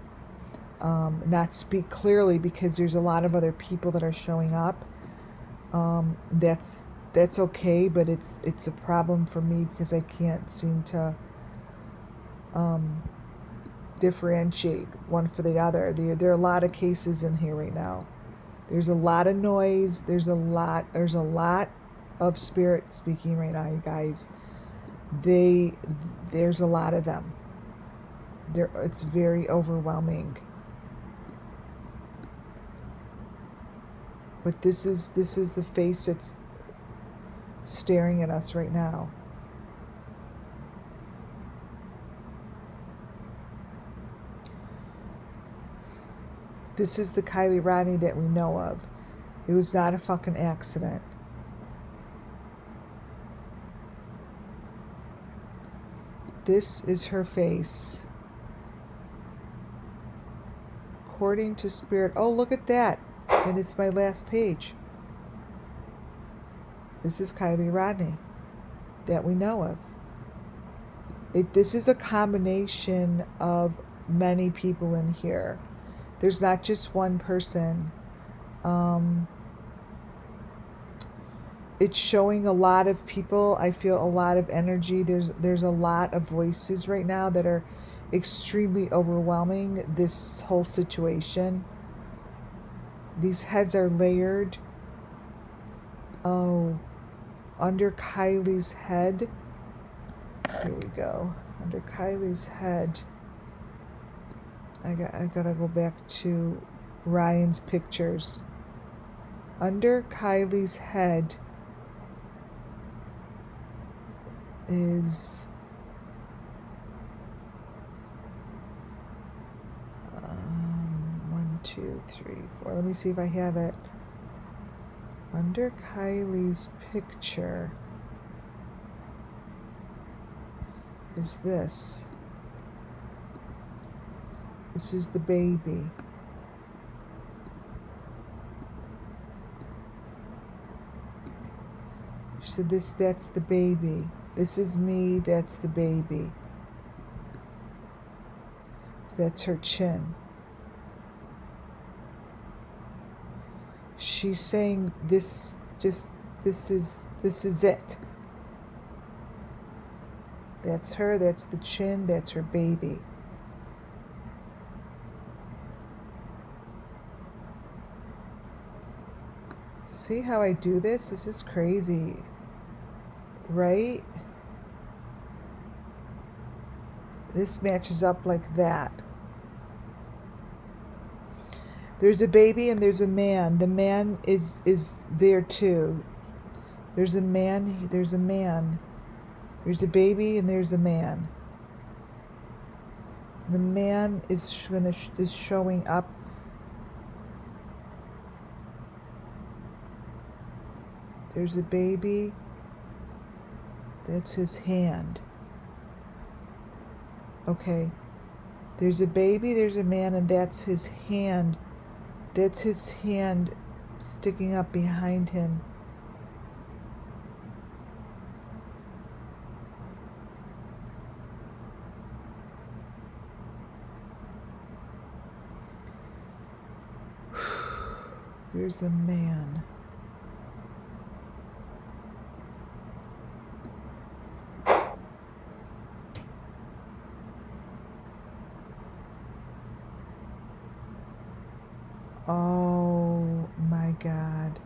Speaker 1: not speak clearly because there's a lot of other people that are showing up. That's okay, but it's a problem for me because I can't seem to differentiate one for the other. There are a lot of cases in here right now. There's a lot of noise. There's a lot of spirit speaking right now, you guys. There's a lot of them. It's very overwhelming. But this is the face that's staring at us right now. This is the Kylie Rodney that we know of. It was not a fucking accident. This is her face. According to Spirit. Oh, look at that. And it's my last page. This is Kylie Rodney that we know of. This is a combination of many people in here. There's not just one person. It's showing a lot of people. I feel a lot of energy. There's a lot of voices right now that are extremely overwhelming this whole situation. These heads are layered. Oh, under Kylie's head. Here we go. Under Kylie's head. I gotta go back to Ryan's pictures. Under Kylie's head is 1, 2, 3, 4. Let me see if I have it. Under Kylie's picture is this. This is the baby. She said that's the baby. This is me, that's the baby. That's her chin. She's saying this is it. That's her, that's the chin, that's her baby. See how I do this? This is crazy, right? This matches up like that. There's a baby and there's a man. The man is there too. There's a man, there's a man. There's a baby and there's a man. The man is showing up. There's a baby. That's his hand. Okay. There's a baby, there's a man, and that's his hand. That's his hand sticking up behind him. There's a man. Oh my God.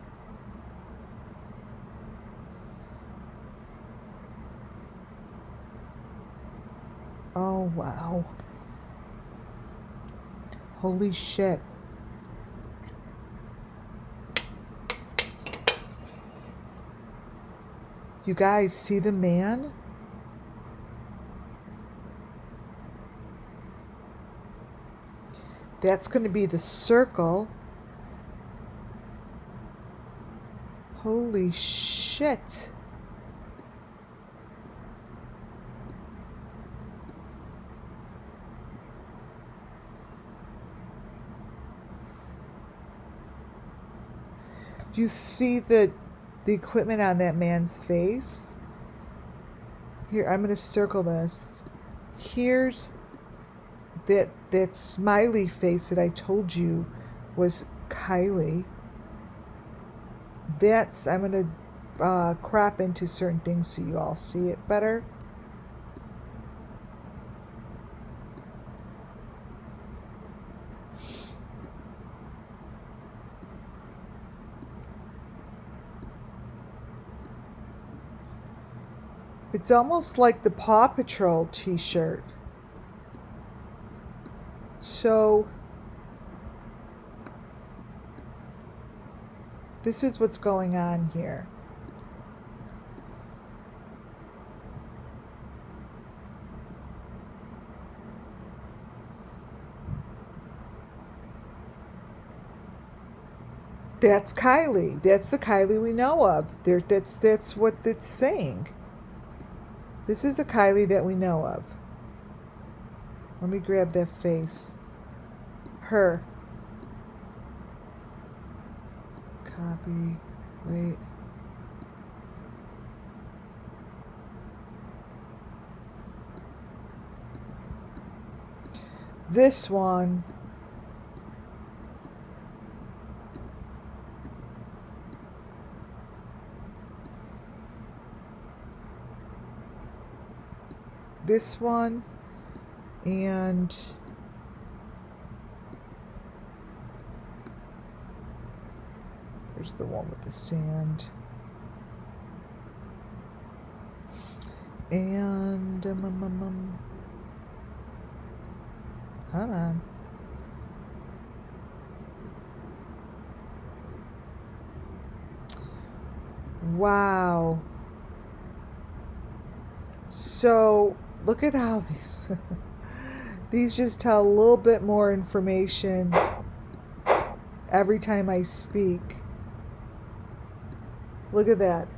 Speaker 1: Oh wow. Holy shit. You guys see the man? That's going to be the circle. Holy shit. Do you see the equipment on that man's face? Here, I'm going to circle this. Here's that smiley face that I told you was Kylie. That's, I'm going to crop into certain things so you all see it better. It's almost like the Paw Patrol t-shirt. So this is what's going on here. That's Kylie. That's the Kylie we know of. That's what it's saying. This is the Kylie that we know of. Let me grab that face. Her. Copy. Wait. This one. This one. And there's the one with the sand. And hold on. Wow. So look at how these these just tell a little bit more information every time I speak. Look at that.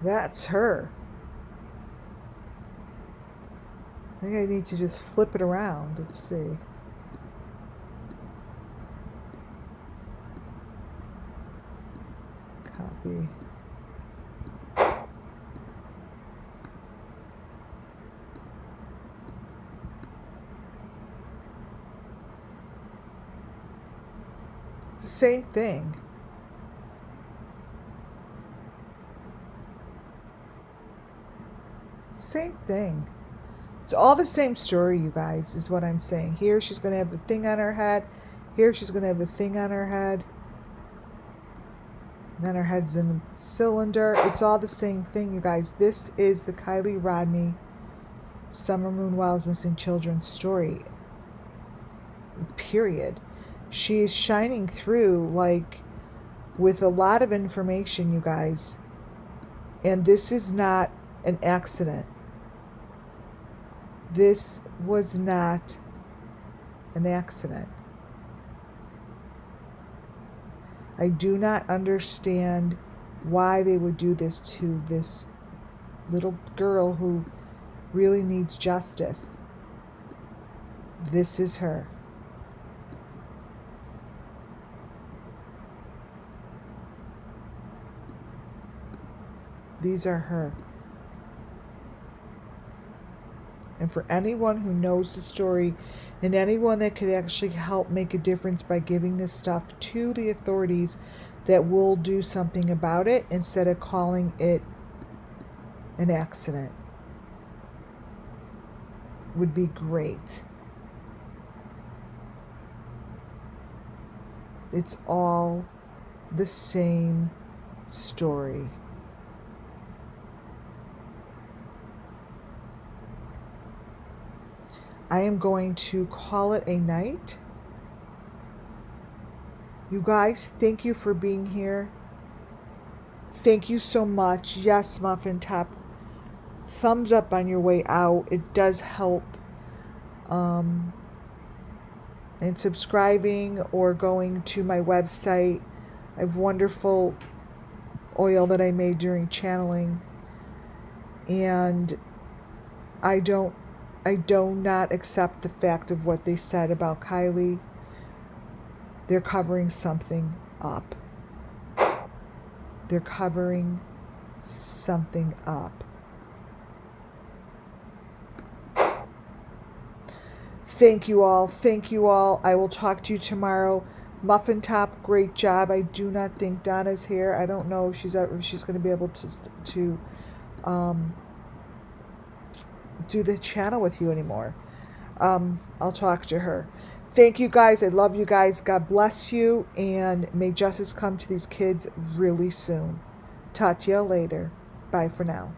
Speaker 1: That's her. I think I need to just flip it around. Let's see. Copy. It's the same thing. Same thing. It's all the same story, you guys, is what I'm saying. Here she's going to have the thing on her head. Here she's going to have the thing on her head. And then her head's in a cylinder. It's all the same thing, you guys. This is the Kylie Rodney Summer Moon Wells Missing Children story. Period. She is shining through, like, with a lot of information, you guys. And this is not an accident. This was not an accident. I do not understand why they would do this to this little girl who really needs justice. This is her. These are her. And for anyone who knows the story and anyone that could actually help make a difference by giving this stuff to the authorities that will do something about it instead of calling it an accident would be great. It's all the same story. I am going to call it a night. You guys, thank you for being here. Thank you so much. Yes, Muffin Top. Thumbs up on your way out. It does help. And subscribing or going to my website. I have wonderful oil that I made during channeling. And I do not accept the fact of what they said about Kylie. They're covering something up. They're covering something up. Thank you all. Thank you all. I will talk to you tomorrow. Muffin Top, great job. I do not think Donna's here. I don't know if she's going to be able to do the channel with you anymore. I'll talk to her. Thank you guys. I love you guys. God bless you, and may justice come to these kids really soon. Talk to you later. Bye for now.